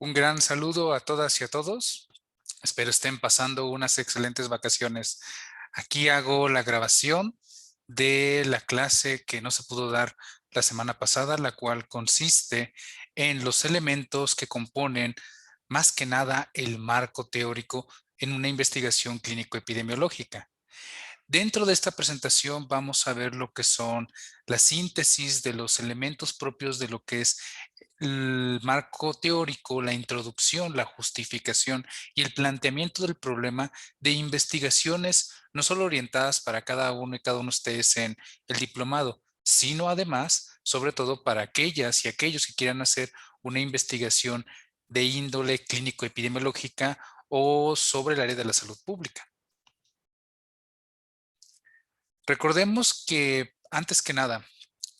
Un gran saludo a todas y a todos. Espero estén pasando unas excelentes vacaciones. Aquí hago la grabación de la clase que no se pudo dar la semana pasada, la cual consiste en los elementos que componen más que nada el marco teórico en una investigación clínico-epidemiológica. Dentro de esta presentación vamos a ver lo que son la síntesis de los elementos propios de lo que es el marco teórico, la introducción, la justificación y el planteamiento del problema de investigaciones no solo orientadas para cada uno y cada uno de ustedes en el diplomado, sino además, sobre todo para aquellas y aquellos que quieran hacer una investigación de índole clínico-epidemiológica o sobre el área de la salud pública. Recordemos que, antes que nada,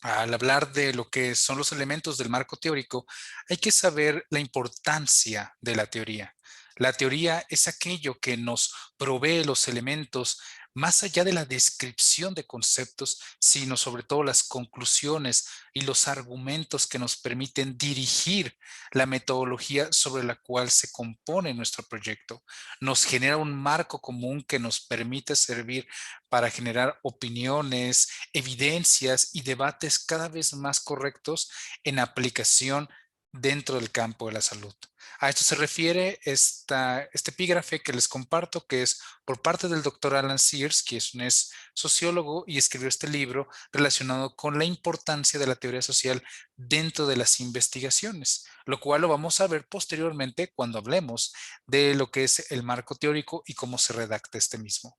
al hablar de lo que son los elementos del marco teórico, hay que saber la importancia de la teoría. La teoría es aquello que nos provee los elementos más allá de la descripción de conceptos, sino sobre todo las conclusiones y los argumentos que nos permiten dirigir la metodología sobre la cual se compone nuestro proyecto. Nos genera un marco común que nos permite servir para generar opiniones, evidencias y debates cada vez más correctos en aplicación dentro del campo de la salud. A esto se refiere este epígrafe que les comparto, que es por parte del doctor Alan Sears, que es sociólogo y escribió este libro relacionado con la importancia de la teoría social dentro de las investigaciones, lo cual lo vamos a ver posteriormente cuando hablemos de lo que es el marco teórico y cómo se redacta este mismo.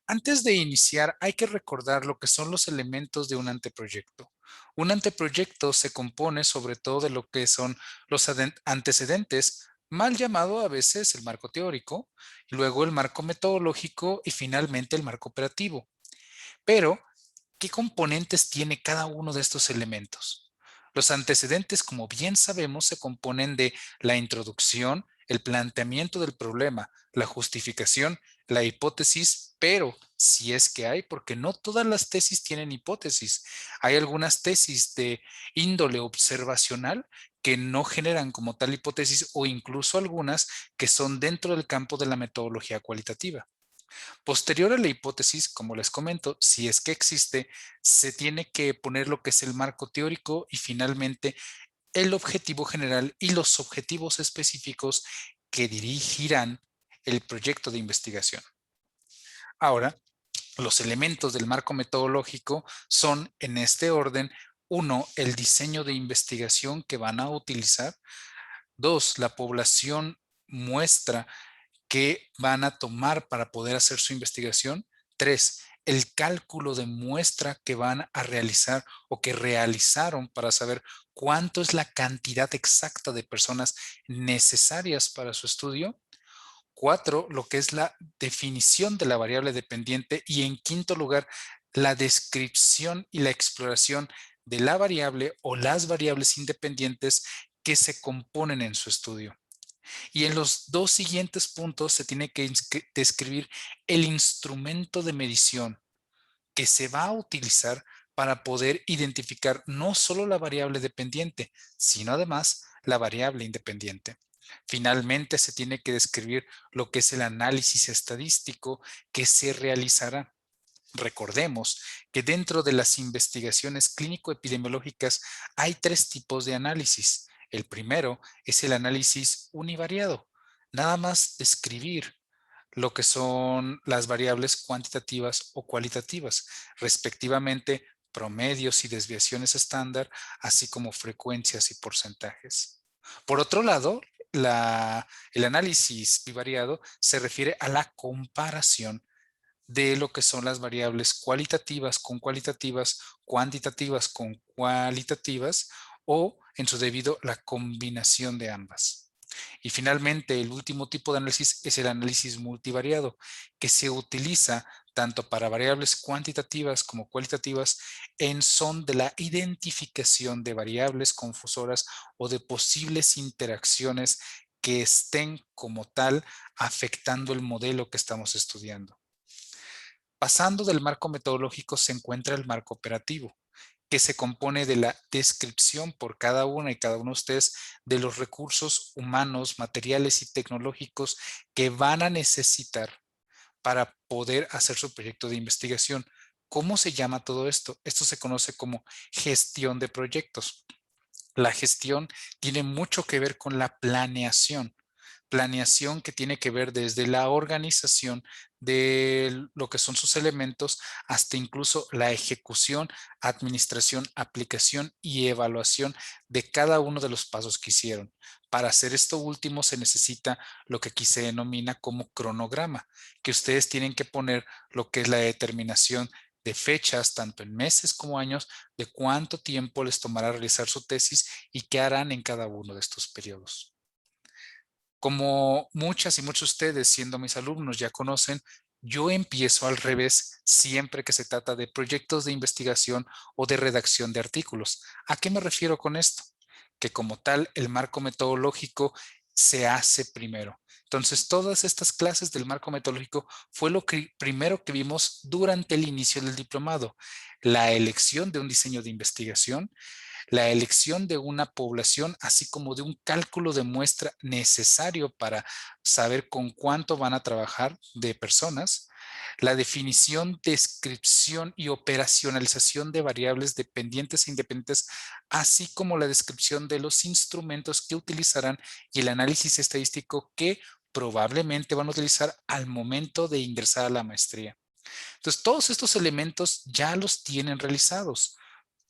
Antes de iniciar, hay que recordar lo que son los elementos de un anteproyecto. Un anteproyecto se compone sobre todo de lo que son los antecedentes, mal llamado a veces el marco teórico, luego el marco metodológico y finalmente el marco operativo. Pero, ¿qué componentes tiene cada uno de estos elementos? Los antecedentes, como bien sabemos, se componen de la introducción, el planteamiento del problema, la justificación, la hipótesis, pero si es que hay, porque no todas las tesis tienen hipótesis. Hay algunas tesis de índole observacional que no generan como tal hipótesis o incluso algunas que son dentro del campo de la metodología cualitativa. Posterior a la hipótesis, como les comento, si es que existe, se tiene que poner lo que es el marco teórico y finalmente el objetivo general y los objetivos específicos que dirigirán el proyecto de investigación. Ahora, los elementos del marco metodológico son, en este orden: uno, el diseño de investigación que van a utilizar; dos, la población muestra que van a tomar para poder hacer su investigación; tres, el cálculo de muestra que van a realizar o que realizaron para saber cuánto es la cantidad exacta de personas necesarias para su estudio; cuatro, lo que es la definición de la variable dependiente; y en quinto lugar, la descripción y la exploración de la variable o las variables independientes que se componen en su estudio. Y en los dos siguientes puntos se tiene que describir el instrumento de medición que se va a utilizar para poder identificar no solo la variable dependiente, sino además la variable independiente. Finalmente, se tiene que describir lo que es el análisis estadístico que se realizará. Recordemos que dentro de las investigaciones clínico-epidemiológicas hay tres tipos de análisis. El primero es el análisis univariado, nada más describir lo que son las variables cuantitativas o cualitativas, respectivamente promedios y desviaciones estándar, así como frecuencias y porcentajes. Por otro lado, el análisis bivariado se refiere a la comparación de lo que son las variables cualitativas con cualitativas, cuantitativas con cualitativas o, en su debido, la combinación de ambas. Y finalmente, el último tipo de análisis es el análisis multivariado, que se utiliza tanto para variables cuantitativas como cualitativas en son de la identificación de variables confusoras o de posibles interacciones que estén como tal afectando el modelo que estamos estudiando. Pasando del marco metodológico se encuentra el marco operativo, que se compone de la descripción por cada una y cada uno de ustedes de los recursos humanos, materiales y tecnológicos que van a necesitar para poder hacer su proyecto de investigación. ¿Cómo se llama todo esto? Esto se conoce como gestión de proyectos. La gestión tiene mucho que ver con la planeación. Planeación que tiene que ver desde la organización de lo que son sus elementos hasta incluso la ejecución, administración, aplicación y evaluación de cada uno de los pasos que hicieron. Para hacer esto último se necesita lo que aquí se denomina como cronograma, que ustedes tienen que poner lo que es la determinación de fechas, tanto en meses como años, de cuánto tiempo les tomará realizar su tesis y qué harán en cada uno de estos periodos. Como muchas y muchos de ustedes, siendo mis alumnos, ya conocen, yo empiezo al revés siempre que se trata de proyectos de investigación o de redacción de artículos. ¿A qué me refiero con esto? Que como tal, el marco metodológico se hace primero. Entonces, todas estas clases del marco metodológico fue lo que primero que vimos durante el inicio del diplomado. La elección de un diseño de investigación, la elección de una población, así como de un cálculo de muestra necesario para saber con cuánto van a trabajar de personas, la definición, descripción y operacionalización de variables dependientes e independientes, así como la descripción de los instrumentos que utilizarán y el análisis estadístico que probablemente van a utilizar al momento de ingresar a la maestría. Entonces, todos estos elementos ya los tienen realizados.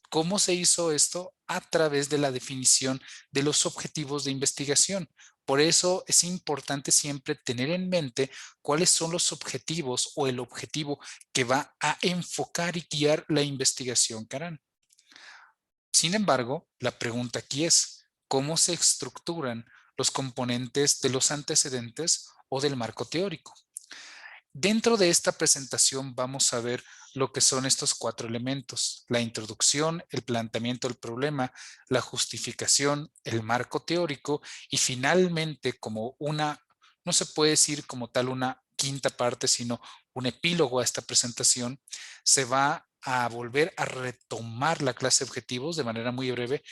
¿Cómo se hizo esto? A través de la definición de los objetivos de investigación. Por eso es importante siempre tener en mente cuáles son los objetivos o el objetivo que va a enfocar y guiar la investigación que harán. Sin embargo, la pregunta aquí es, ¿cómo se estructuran los componentes de los antecedentes o del marco teórico? Dentro de esta presentación vamos a ver lo que son estos cuatro elementos: la introducción, el planteamiento del problema, la justificación, el marco teórico y finalmente como una, no se puede decir como tal una quinta parte, sino un epílogo a esta presentación, se va a volver a retomar la clase de objetivos de manera muy breve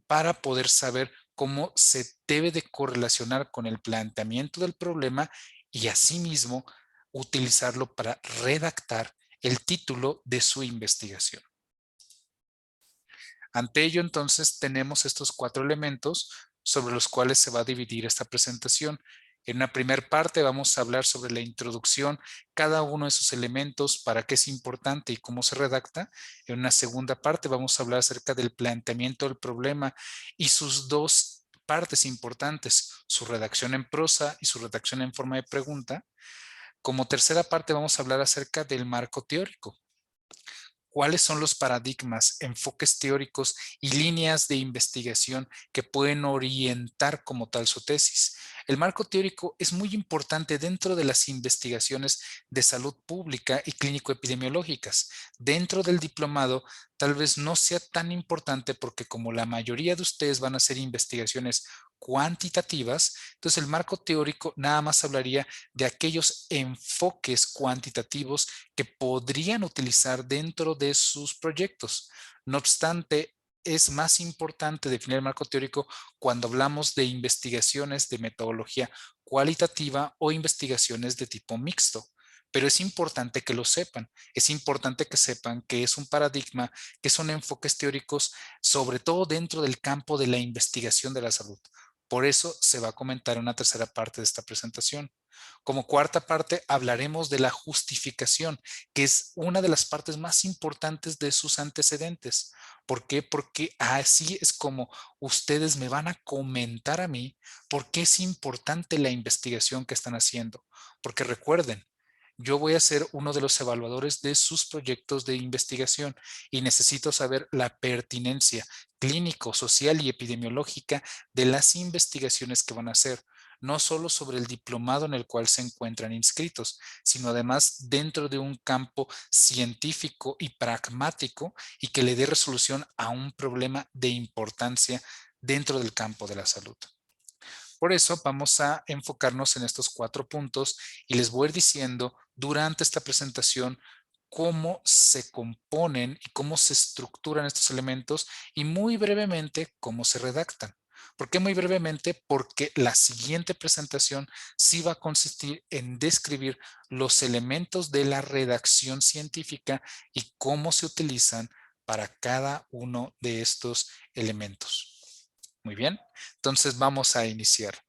para poder saber cómo se debe de correlacionar con el planteamiento del problema y asimismo utilizarlo para redactar el título de su investigación. Ante ello, entonces, tenemos estos cuatro elementos sobre los cuales se va a dividir esta presentación. En una primera parte vamos a hablar sobre la introducción, cada uno de sus elementos, para qué es importante y cómo se redacta. En una segunda parte vamos a hablar acerca del planteamiento del problema y sus dos partes importantes, su redacción en prosa y su redacción en forma de pregunta. Como tercera parte vamos a hablar acerca del marco teórico. ¿Cuáles son los paradigmas, enfoques teóricos y líneas de investigación que pueden orientar como tal su tesis? El marco teórico es muy importante dentro de las investigaciones de salud pública y clínico-epidemiológicas. Dentro del diplomado, tal vez no sea tan importante porque como la mayoría de ustedes van a hacer investigaciones cuantitativas, entonces el marco teórico nada más hablaría de aquellos enfoques cuantitativos que podrían utilizar dentro de sus proyectos. No obstante, es más importante definir el marco teórico cuando hablamos de investigaciones de metodología cualitativa o investigaciones de tipo mixto. Pero es importante que lo sepan, es importante que sepan que es un paradigma, que son enfoques teóricos, sobre todo dentro del campo de la investigación de la salud. Por eso se va a comentar en una tercera parte de esta presentación. Como cuarta parte, hablaremos de la justificación, que es una de las partes más importantes de sus antecedentes. ¿Por qué? Porque así es como ustedes me van a comentar a mí por qué es importante la investigación que están haciendo. Porque recuerden, yo voy a ser uno de los evaluadores de sus proyectos de investigación y necesito saber la pertinencia clínico, social y epidemiológica de las investigaciones que van a hacer, no solo sobre el diplomado en el cual se encuentran inscritos, sino además dentro de un campo científico y pragmático y que le dé resolución a un problema de importancia dentro del campo de la salud. Por eso vamos a enfocarnos en estos cuatro puntos y les voy a ir diciendo durante esta presentación cómo se componen y cómo se estructuran estos elementos y muy brevemente cómo se redactan. ¿Por qué muy brevemente? Porque la siguiente presentación sí va a consistir en describir los elementos de la redacción científica y cómo se utilizan para cada uno de estos elementos. Muy bien, entonces vamos a iniciar.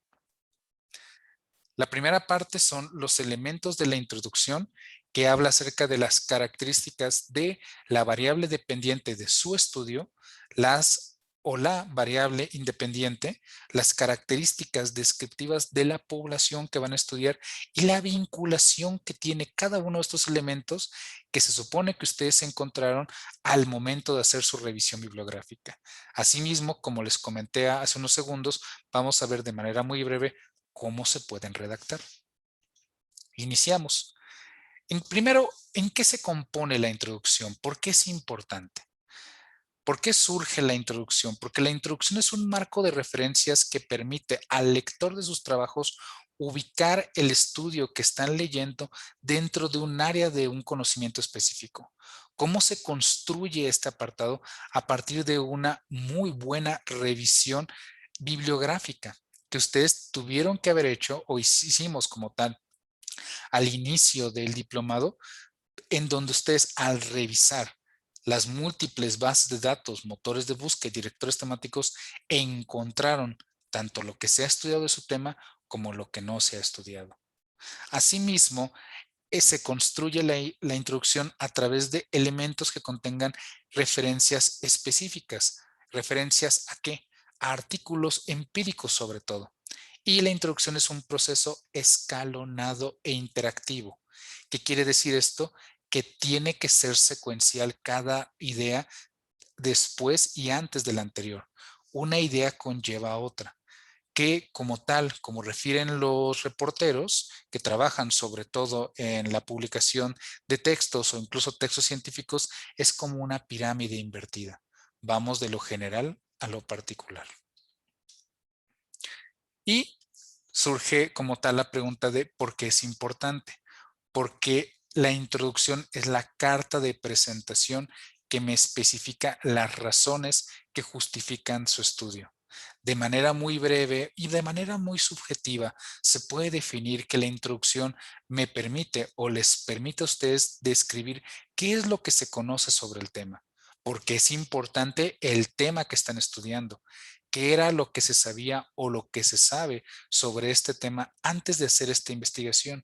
La primera parte son los elementos de la introducción que habla acerca de las características de la variable dependiente de su estudio, las o la variable independiente, las características descriptivas de la población que van a estudiar y la vinculación que tiene cada uno de estos elementos que se supone que ustedes encontraron al momento de hacer su revisión bibliográfica. Asimismo, como les comenté hace unos segundos, vamos a ver de manera muy breve cómo se pueden redactar. Iniciamos. Primero, ¿en qué se compone la introducción? ¿Por qué es importante? ¿Por qué surge la introducción? Porque la introducción es un marco de referencias que permite al lector de sus trabajos ubicar el estudio que están leyendo dentro de un área de un conocimiento específico. ¿Cómo se construye este apartado? A partir de una muy buena revisión bibliográfica que ustedes tuvieron que haber hecho o hicimos como tal al inicio del diplomado, en donde ustedes al revisar las múltiples bases de datos, motores de búsqueda y directores temáticos, encontraron tanto lo que se ha estudiado de su tema como lo que no se ha estudiado. Asimismo, se construye la introducción a través de elementos que contengan referencias específicas. ¿Referencias a qué? A artículos empíricos sobre todo. Y la introducción es un proceso escalonado e interactivo. ¿Qué quiere decir esto? Que tiene que ser secuencial cada idea después y antes de la anterior. Una idea conlleva a otra que como tal, como refieren los reporteros que trabajan sobre todo en la publicación de textos o incluso textos científicos, es como una pirámide invertida. Vamos de lo general a lo particular. Y surge como tal la pregunta de por qué es importante. Porque la introducción es la carta de presentación que me especifica las razones que justifican su estudio. De manera muy breve y de manera muy subjetiva, se puede definir que la introducción me permite o les permite a ustedes describir qué es lo que se conoce sobre el tema, porque es importante el tema que están estudiando, qué era lo que se sabía o lo que se sabe sobre este tema antes de hacer esta investigación.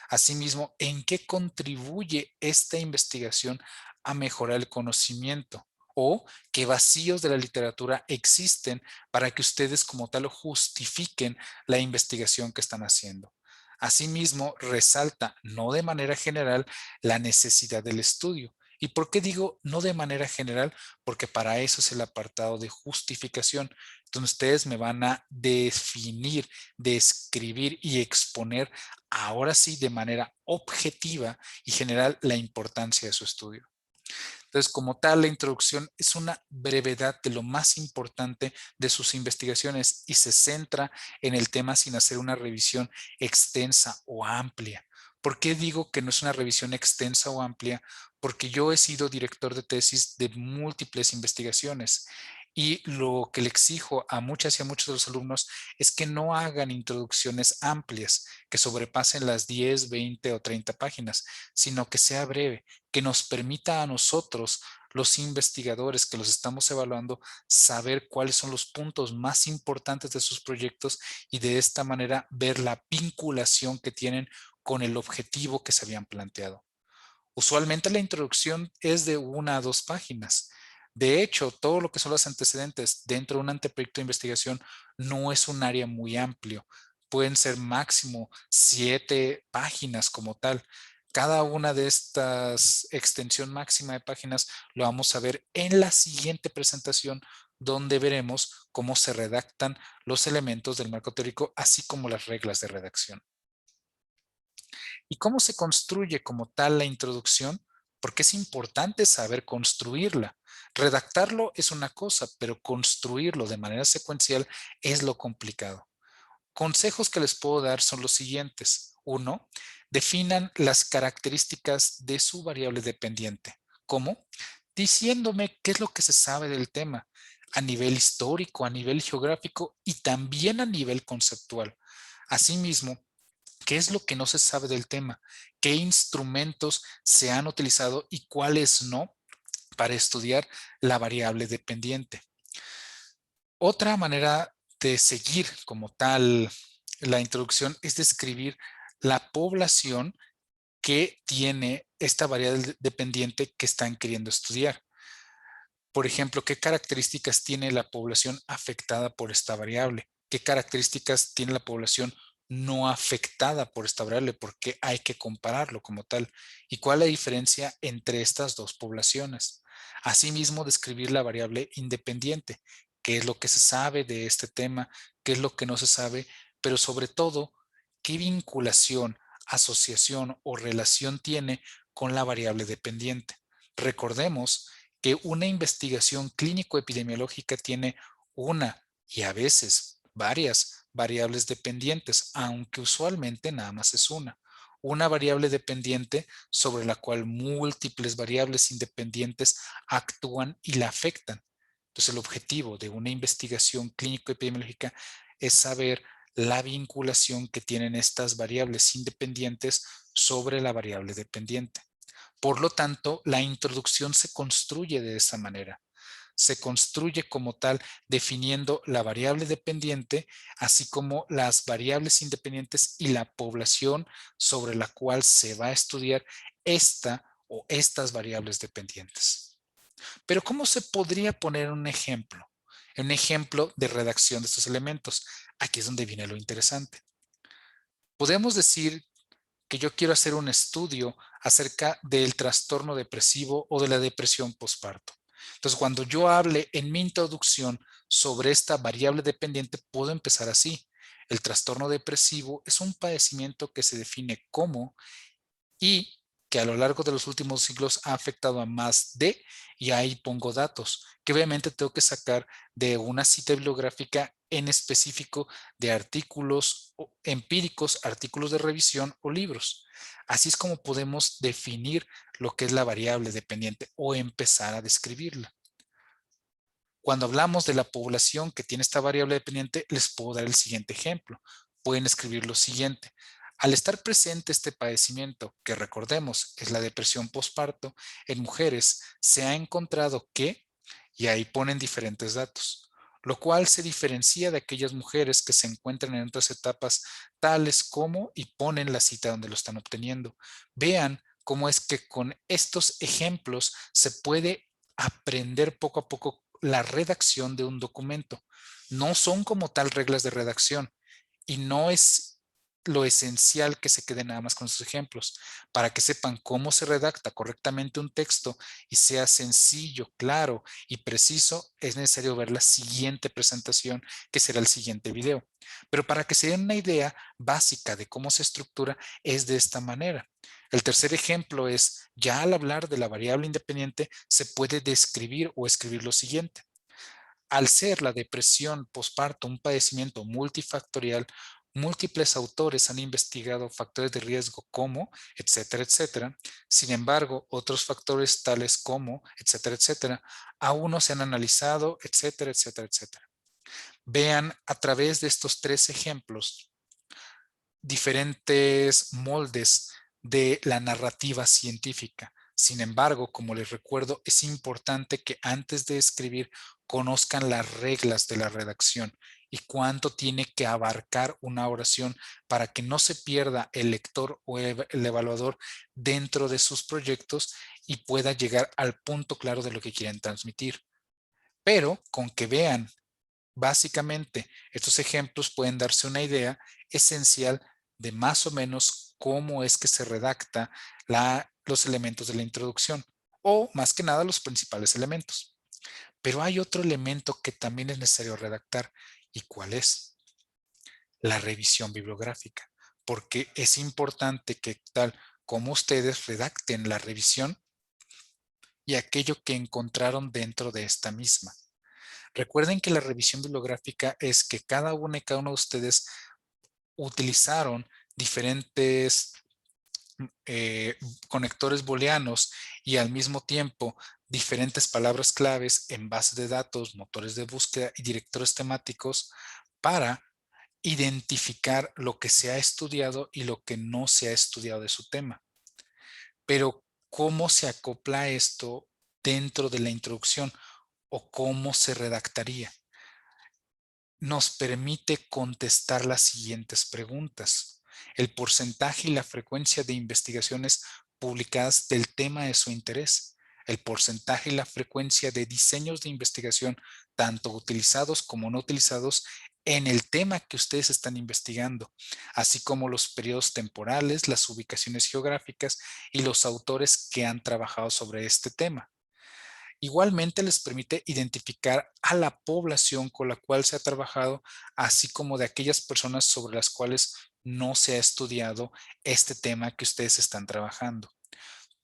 Asimismo, ¿en qué contribuye esta investigación a mejorar el conocimiento? ¿O qué vacíos de la literatura existen para que ustedes como tal justifiquen la investigación que están haciendo? Asimismo, resalta, no de manera general, la necesidad del estudio. ¿Y por qué digo no de manera general? Porque para eso es el apartado de justificación, donde ustedes me van a definir, describir y exponer ahora sí de manera objetiva y general la importancia de su estudio. Entonces, como tal, la introducción es una brevedad de lo más importante de sus investigaciones y se centra en el tema sin hacer una revisión extensa o amplia. ¿Por qué digo que no es una revisión extensa o amplia? Porque yo he sido director de tesis de múltiples investigaciones y lo que le exijo a muchas y a muchos de los alumnos es que no hagan introducciones amplias, que sobrepasen las 10, 20 o 30 páginas, sino que sea breve, que nos permita a nosotros, los investigadores que los estamos evaluando, saber cuáles son los puntos más importantes de sus proyectos y de esta manera ver la vinculación que tienen con el objetivo que se habían planteado. Usualmente la introducción es de 1 a 2 páginas. De hecho, todo lo que son los antecedentes dentro de un anteproyecto de investigación no es un área muy amplio. Pueden ser máximo 7 páginas como tal. Cada una de estas extensión máxima de páginas lo vamos a ver en la siguiente presentación, donde veremos cómo se redactan los elementos del marco teórico, así como las reglas de redacción. ¿Y cómo se construye como tal la introducción? Porque es importante saber construirla. Redactarlo es una cosa, pero construirlo de manera secuencial es lo complicado. Consejos que les puedo dar son los siguientes. Uno, definan las características de su variable dependiente. ¿Cómo? Diciéndome qué es lo que se sabe del tema a nivel histórico, a nivel geográfico y también a nivel conceptual. Asimismo, ¿qué es lo que no se sabe del tema? ¿Qué instrumentos se han utilizado y cuáles no para estudiar la variable dependiente? Otra manera de seguir como tal la introducción es describir la población que tiene esta variable dependiente que están queriendo estudiar. Por ejemplo, ¿qué características tiene la población afectada por esta variable? ¿Qué características tiene la población no afectada por esta variable? Porque hay que compararlo como tal. ¿Y cuál es la diferencia entre estas dos poblaciones? Asimismo, describir la variable independiente. ¿Qué es lo que se sabe de este tema? ¿Qué es lo que no se sabe? Pero sobre todo, ¿qué vinculación, asociación o relación tiene con la variable dependiente? Recordemos que una investigación clínico-epidemiológica tiene una y a veces varias variables dependientes, aunque usualmente nada más es una. Una variable dependiente sobre la cual múltiples variables independientes actúan y la afectan. Entonces, el objetivo de una investigación clínico-epidemiológica es saber la vinculación que tienen estas variables independientes sobre la variable dependiente. Por lo tanto, la introducción se construye de esa manera. Se construye como tal definiendo la variable dependiente, así como las variables independientes y la población sobre la cual se va a estudiar esta o estas variables dependientes. Pero ¿cómo se podría poner un ejemplo? Un ejemplo de redacción de estos elementos. Aquí es donde viene lo interesante. Podemos decir que yo quiero hacer un estudio acerca del trastorno depresivo o de la depresión postparto. Entonces, cuando yo hable en mi introducción sobre esta variable dependiente, puedo empezar así. El trastorno depresivo es un padecimiento que se define como y que a lo largo de los últimos siglos ha afectado a más de, y ahí pongo datos, que obviamente tengo que sacar de una cita bibliográfica en específico de artículos empíricos, artículos de revisión o libros. Así es como podemos definir lo que es la variable dependiente o empezar a describirla. Cuando hablamos de la población que tiene esta variable dependiente, les puedo dar el siguiente ejemplo. Pueden escribir lo siguiente. Al estar presente este padecimiento, que recordemos es la depresión postparto, en mujeres se ha encontrado que, y ahí ponen diferentes datos, lo cual se diferencia de aquellas mujeres que se encuentran en otras etapas tales como, y ponen la cita donde lo están obteniendo. Vean cómo es que con estos ejemplos se puede aprender poco a poco la redacción de un documento. No son como tal reglas de redacción y no es lo esencial que se quede nada más con sus ejemplos. Para que sepan cómo se redacta correctamente un texto y sea sencillo, claro y preciso, es necesario ver la siguiente presentación, que será el siguiente video. Pero para que se den una idea básica de cómo se estructura, es de esta manera. El tercer ejemplo es, ya al hablar de la variable independiente, se puede describir o escribir lo siguiente. Al ser la depresión postparto un padecimiento multifactorial, múltiples autores han investigado factores de riesgo como, etcétera, etcétera. Sin embargo, otros factores tales como, etcétera, etcétera, aún no se han analizado, etcétera, etcétera, etcétera. Vean a través de estos tres ejemplos diferentes moldes de la narrativa científica. Sin embargo, como les recuerdo, es importante que antes de escribir conozcan las reglas de la redacción y cuánto tiene que abarcar una oración para que no se pierda el lector o el evaluador dentro de sus proyectos y pueda llegar al punto claro de lo que quieren transmitir. Pero con que vean básicamente, estos ejemplos pueden darse una idea esencial de más o menos cómo es que se redacta los elementos de la introducción o más que nada los principales elementos. Pero hay otro elemento que también es necesario redactar. ¿Y cuál es? La revisión bibliográfica, porque es importante que tal como ustedes redacten la revisión y aquello que encontraron dentro de esta misma. Recuerden que la revisión bibliográfica es que cada una y cada uno de ustedes utilizaron diferentes eh, conectores booleanos y al mismo tiempo diferentes palabras claves en bases de datos, motores de búsqueda y directores temáticos para identificar lo que se ha estudiado y lo que no se ha estudiado de su tema. Pero, ¿cómo se acopla esto dentro de la introducción o cómo se redactaría? Nos permite contestar las siguientes preguntas. El porcentaje y la frecuencia de investigaciones publicadas del tema de su interés. El porcentaje y la frecuencia de diseños de investigación, tanto utilizados como no utilizados, en el tema que ustedes están investigando, así como los periodos temporales, las ubicaciones geográficas y los autores que han trabajado sobre este tema. Igualmente les permite identificar a la población con la cual se ha trabajado, así como de aquellas personas sobre las cuales no se ha estudiado este tema que ustedes están trabajando.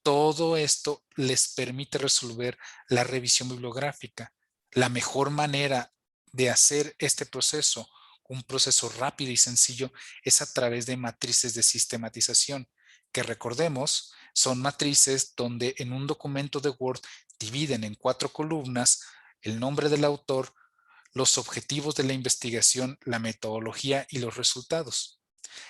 Todo esto les permite resolver la revisión bibliográfica. La mejor manera de hacer este proceso, un proceso rápido y sencillo, es a través de matrices de sistematización, que recordemos son matrices donde en un documento de Word dividen en 4 columnas el nombre del autor, los objetivos de la investigación, la metodología y los resultados,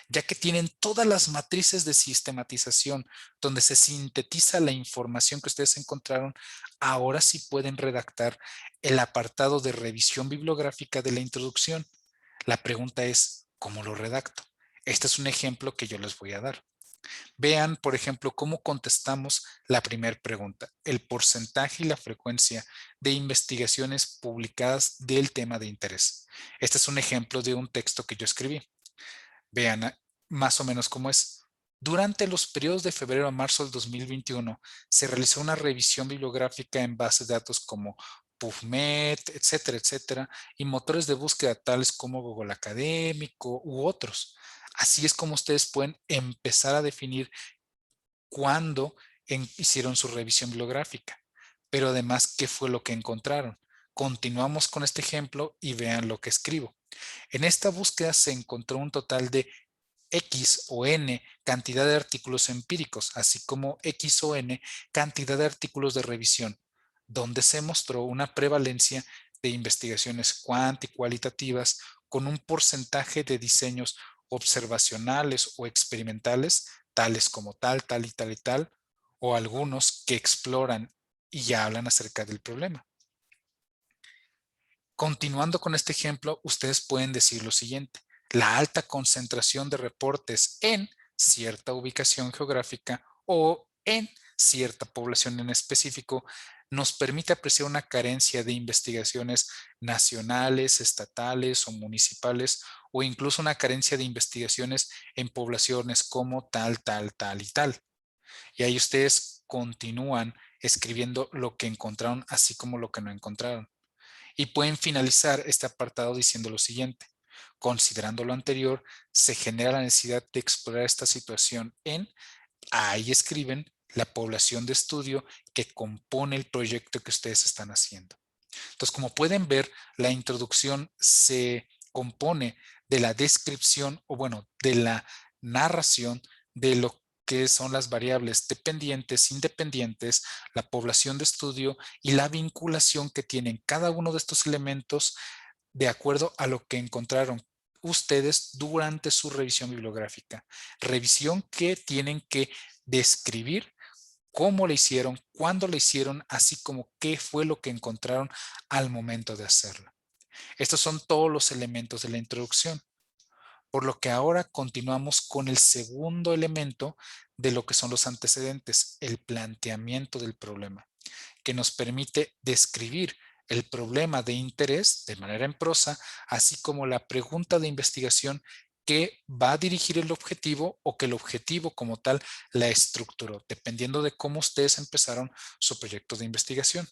ya que tienen todas las matrices de sistematización donde se sintetiza la información que ustedes encontraron. Ahora sí pueden redactar el apartado de revisión bibliográfica de la introducción. La pregunta es, ¿cómo lo redacto? Este es un ejemplo que yo les voy a dar. Vean, por ejemplo, cómo contestamos la primera pregunta, el porcentaje y la frecuencia de investigaciones publicadas del tema de interés. Este es un ejemplo de un texto que yo escribí. Vean más o menos cómo es. Durante los periodos de febrero a marzo del 2021 se realizó una revisión bibliográfica en bases de datos como PubMed, etcétera, etcétera, y motores de búsqueda tales como Google Académico u otros. Así es como ustedes pueden empezar a definir cuándo hicieron su revisión bibliográfica, pero además, ¿qué fue lo que encontraron? Continuamos con este ejemplo y vean lo que escribo. En esta búsqueda se encontró un total de X o N cantidad de artículos empíricos, así como X o N cantidad de artículos de revisión, donde se mostró una prevalencia de investigaciones cuant y cualitativas con un porcentaje de diseños observacionales o experimentales, tales como tal, tal y tal y tal, o algunos que exploran y ya hablan acerca del problema. Continuando con este ejemplo, ustedes pueden decir lo siguiente: la alta concentración de reportes en cierta ubicación geográfica o en cierta población en específico nos permite apreciar una carencia de investigaciones nacionales, estatales o municipales, o incluso una carencia de investigaciones en poblaciones como tal, tal, tal y tal. Y ahí ustedes continúan escribiendo lo que encontraron, así como lo que no encontraron. Y pueden finalizar este apartado diciendo lo siguiente: considerando lo anterior, se genera la necesidad de explorar esta situación en, ahí escriben la población de estudio que compone el proyecto que ustedes están haciendo. Entonces, como pueden ver, la introducción se compone de la descripción, o bueno, de la narración de lo que son las variables dependientes, independientes, la población de estudio y la vinculación que tienen cada uno de estos elementos de acuerdo a lo que encontraron ustedes durante su revisión bibliográfica. Revisión que tienen que describir cómo le hicieron, cuándo le hicieron, así como qué fue lo que encontraron al momento de hacerlo. Estos son todos los elementos de la introducción, por lo que ahora continuamos con el segundo elemento de lo que son los antecedentes, el planteamiento del problema, que nos permite describir el problema de interés de manera en prosa, así como la pregunta de investigación que va a dirigir el objetivo o que el objetivo como tal la estructuró, dependiendo de cómo ustedes empezaron su proyecto de investigación.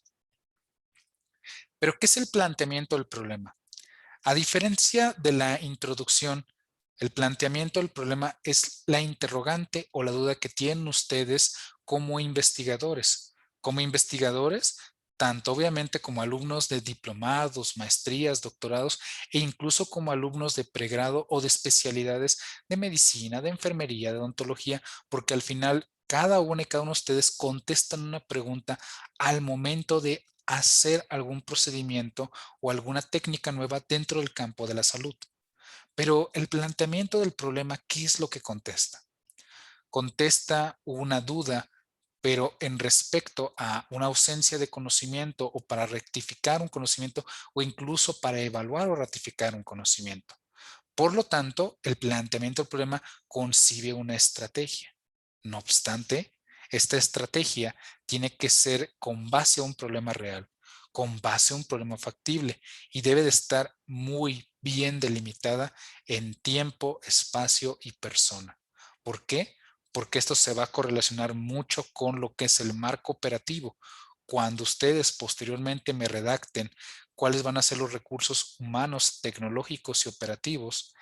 Pero, ¿qué es el planteamiento del problema? A diferencia de la introducción, el planteamiento del problema es la interrogante o la duda que tienen ustedes como investigadores. Como investigadores, tanto obviamente como alumnos de diplomados, maestrías, doctorados e incluso como alumnos de pregrado o de especialidades de medicina, de enfermería, de odontología, porque al final cada una y cada uno de ustedes contestan una pregunta al momento de hacer algún procedimiento o alguna técnica nueva dentro del campo de la salud. Pero el planteamiento del problema, ¿qué es lo que contesta? Contesta una duda, pero en respecto a una ausencia de conocimiento o para rectificar un conocimiento o incluso para evaluar o ratificar un conocimiento. Por lo tanto, el planteamiento del problema concibe una estrategia. No obstante, esta estrategia tiene que ser con base a un problema real, con base a un problema factible y debe de estar muy bien delimitada en tiempo, espacio y persona. ¿Por qué? Porque esto se va a correlacionar mucho con lo que es el marco operativo. Cuando ustedes posteriormente me redacten cuáles van a ser los recursos humanos, tecnológicos y operativos,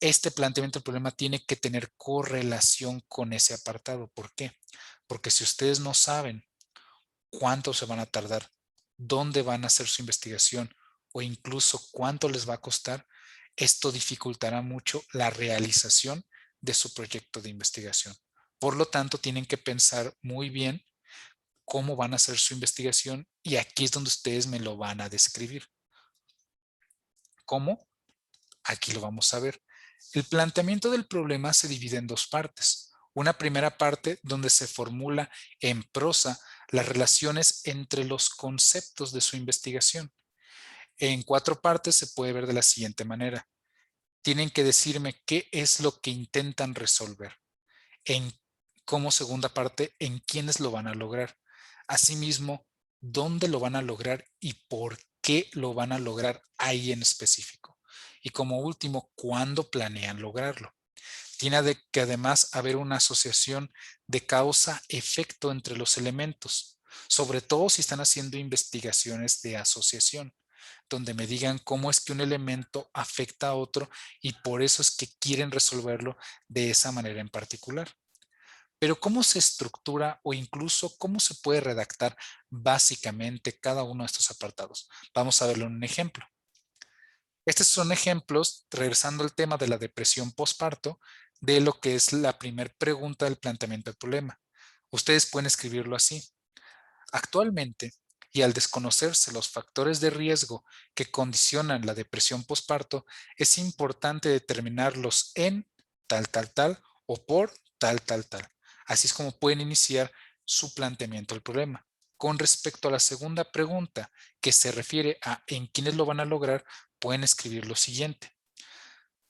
este planteamiento del problema tiene que tener correlación con ese apartado. ¿Por qué? Porque si ustedes no saben cuánto se van a tardar, dónde van a hacer su investigación o incluso cuánto les va a costar, esto dificultará mucho la realización de su proyecto de investigación. Por lo tanto, tienen que pensar muy bien cómo van a hacer su investigación y aquí es donde ustedes me lo van a describir. ¿Cómo? Aquí lo vamos a ver. El planteamiento del problema se divide en dos partes. Una primera parte donde se formula en prosa las relaciones entre los conceptos de su investigación. En cuatro partes se puede ver de la siguiente manera. Tienen que decirme qué es lo que intentan resolver. En como segunda parte, en quiénes lo van a lograr. Asimismo, dónde lo van a lograr y por qué lo van a lograr ahí en específico. Y como último, cuándo planean lograrlo. Tiene que además haber una asociación de causa-efecto entre los elementos, sobre todo si están haciendo investigaciones de asociación, donde me digan cómo es que un elemento afecta a otro y por eso es que quieren resolverlo de esa manera en particular. Pero ¿cómo se estructura o incluso cómo se puede redactar básicamente cada uno de estos apartados? Vamos a verlo en un ejemplo. Estos son ejemplos, regresando al tema de la depresión postparto, de lo que es la primera pregunta del planteamiento del problema. Ustedes pueden escribirlo así. Actualmente, y al desconocerse los factores de riesgo que condicionan la depresión postparto, es importante determinarlos en tal o por tal. Así es como pueden iniciar su planteamiento del problema. Con respecto a la segunda pregunta, que se refiere a en quiénes lo van a lograr, pueden escribir lo siguiente.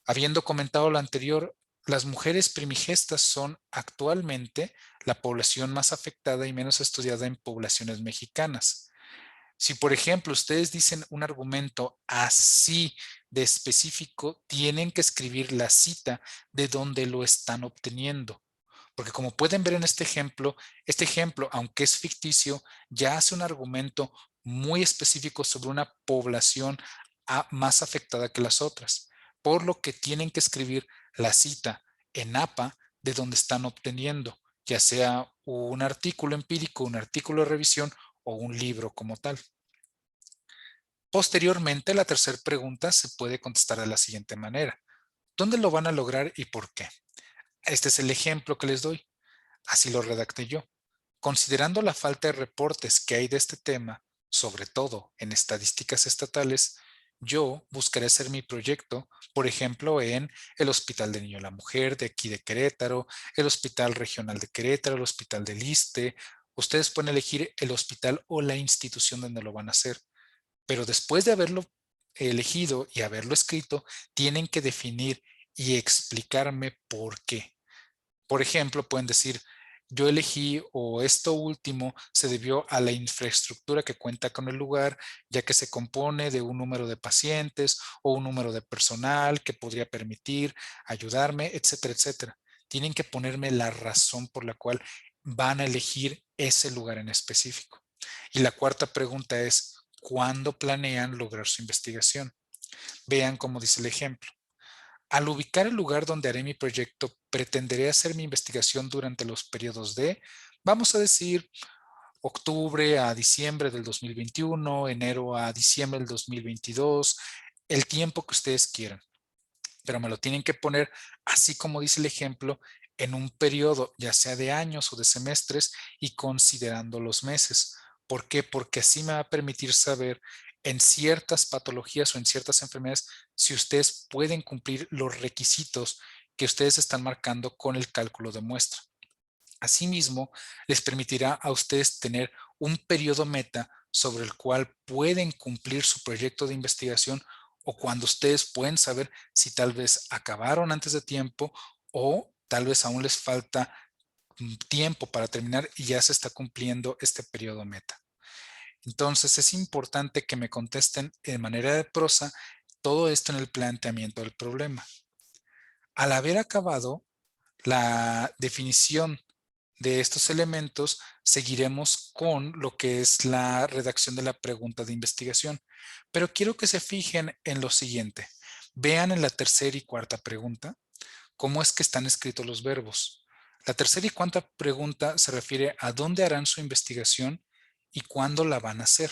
Habiendo comentado lo anterior, las mujeres primigestas son actualmente la población más afectada y menos estudiada en poblaciones mexicanas. Si, por ejemplo, ustedes dicen un argumento así de específico, tienen que escribir la cita de donde lo están obteniendo. Porque como pueden ver en este ejemplo, aunque es ficticio, ya hace un argumento muy específico sobre una población más afectada que las otras, por lo que tienen que escribir la cita en APA de donde están obteniendo, ya sea un artículo empírico, un artículo de revisión o un libro como tal. Posteriormente, la tercera pregunta se puede contestar de la siguiente manera. ¿Dónde lo van a lograr y por qué? Este es el ejemplo que les doy. Así lo redacté yo. Considerando la falta de reportes que hay de este tema, sobre todo en estadísticas estatales, yo buscaré hacer mi proyecto, por ejemplo, en el Hospital de Niño y la Mujer de aquí de Querétaro, el Hospital Regional de Querétaro, el Hospital del Iste. Ustedes pueden elegir el hospital o la institución donde lo van a hacer, pero después de haberlo elegido y haberlo escrito, tienen que definir y explicarme por qué. Por ejemplo, pueden decir, yo elegí o esto último se debió a la infraestructura que cuenta con el lugar, ya que se compone de un número de pacientes o un número de personal que podría permitir ayudarme, etcétera, etcétera. Tienen que ponerme la razón por la cual van a elegir ese lugar en específico. Y la cuarta pregunta es, ¿cuándo planean lograr su investigación? Vean cómo dice el ejemplo. Al ubicar el lugar donde haré mi proyecto, pretenderé hacer mi investigación durante los periodos de, vamos a decir, octubre a diciembre del 2021, enero a diciembre del 2022, el tiempo que ustedes quieran, pero me lo tienen que poner así como dice el ejemplo, en un periodo, ya sea de años o de semestres, y considerando los meses. ¿Por qué? Porque así me va a permitir saber en ciertas patologías o en ciertas enfermedades si ustedes pueden cumplir los requisitos que ustedes están marcando con el cálculo de muestra. Asimismo, les permitirá a ustedes tener un periodo meta sobre el cual pueden cumplir su proyecto de investigación o cuando ustedes pueden saber si tal vez acabaron antes de tiempo o tal vez aún les falta tiempo para terminar y ya se está cumpliendo este periodo meta. Entonces es importante que me contesten de manera de prosa todo esto en el planteamiento del problema. Al haber acabado la definición de estos elementos, seguiremos con lo que es la redacción de la pregunta de investigación. Pero quiero que se fijen en lo siguiente. Vean en la tercera y cuarta pregunta cómo es que están escritos los verbos. La tercera y cuarta pregunta se refiere a dónde harán su investigación y cuándo la van a hacer.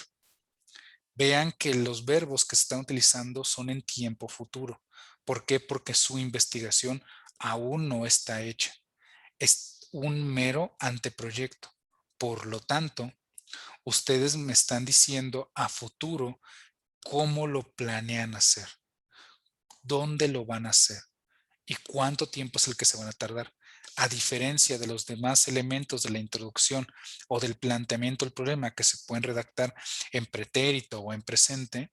Vean que los verbos que se están utilizando son en tiempo futuro. ¿Por qué? Porque su investigación aún no está hecha. Es un mero anteproyecto. Por lo tanto, ustedes me están diciendo a futuro cómo lo planean hacer, dónde lo van a hacer y cuánto tiempo es el que se van a tardar. A diferencia de los demás elementos de la introducción o del planteamiento del problema que se pueden redactar en pretérito o en presente,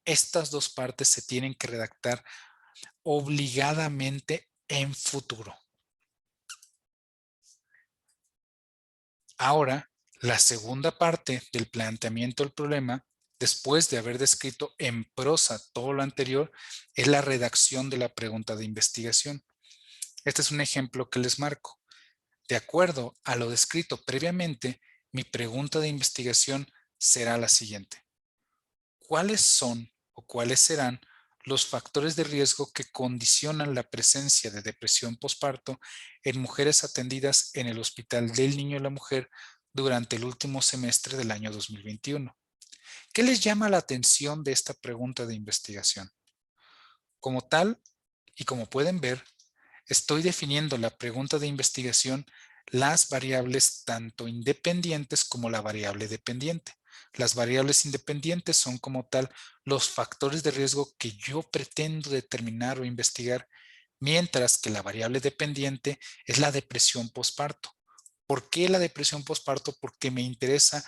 estas dos partes se tienen que redactar obligadamente en futuro. Ahora, la segunda parte del planteamiento del problema, después de haber descrito en prosa todo lo anterior, es la redacción de la pregunta de investigación. Este es un ejemplo que les marco. De acuerdo a lo descrito previamente, mi pregunta de investigación será la siguiente. ¿Cuáles son o cuáles serán los factores de riesgo que condicionan la presencia de depresión posparto en mujeres atendidas en el Hospital del Niño y la Mujer durante el último semestre del año 2021? ¿Qué les llama la atención de esta pregunta de investigación? Como tal, y como pueden ver, estoy definiendo la pregunta de investigación las variables tanto independientes como la variable dependiente. Las variables independientes son como tal los factores de riesgo que yo pretendo determinar o investigar, mientras que la variable dependiente es la depresión posparto. ¿Por qué la depresión posparto? Porque me interesa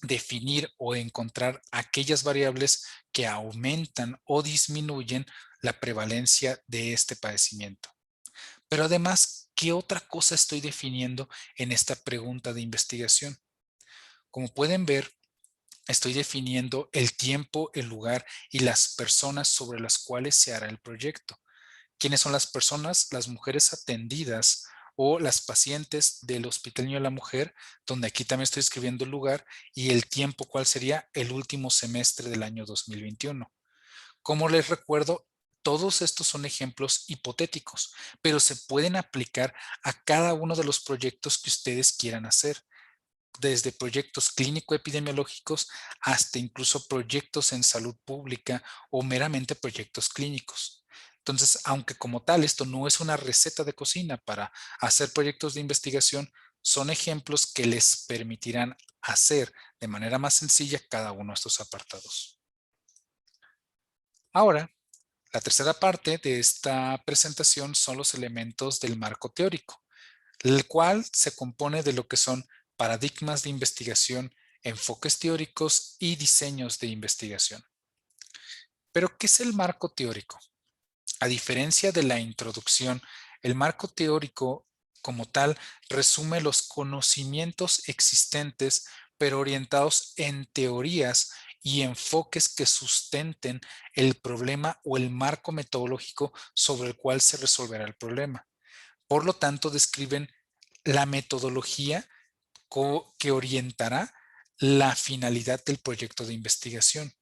definir o encontrar aquellas variables que aumentan o disminuyen la prevalencia de este padecimiento. Pero además, ¿qué otra cosa estoy definiendo en esta pregunta de investigación? Como pueden ver, estoy definiendo el tiempo, el lugar y las personas sobre las cuales se hará el proyecto. ¿Quiénes son las personas? Las mujeres atendidas o las pacientes del Hospital Niño de la Mujer, donde aquí también estoy escribiendo el lugar y el tiempo, cuál sería el último semestre del año 2021. Como les recuerdo, todos estos son ejemplos hipotéticos, pero se pueden aplicar a cada uno de los proyectos que ustedes quieran hacer, desde proyectos clínico-epidemiológicos hasta incluso proyectos en salud pública o meramente proyectos clínicos. Entonces, aunque como tal esto no es una receta de cocina para hacer proyectos de investigación, son ejemplos que les permitirán hacer de manera más sencilla cada uno de estos apartados. Ahora, la tercera parte de esta presentación son los elementos del marco teórico, el cual se compone de lo que son paradigmas de investigación, enfoques teóricos y diseños de investigación. Pero, ¿qué es el marco teórico? A diferencia de la introducción, el marco teórico como tal resume los conocimientos existentes, pero orientados en teorías y enfoques que sustenten el problema o el marco metodológico sobre el cual se resolverá el problema. Por lo tanto, describen la metodología que orientará la finalidad del proyecto de investigación.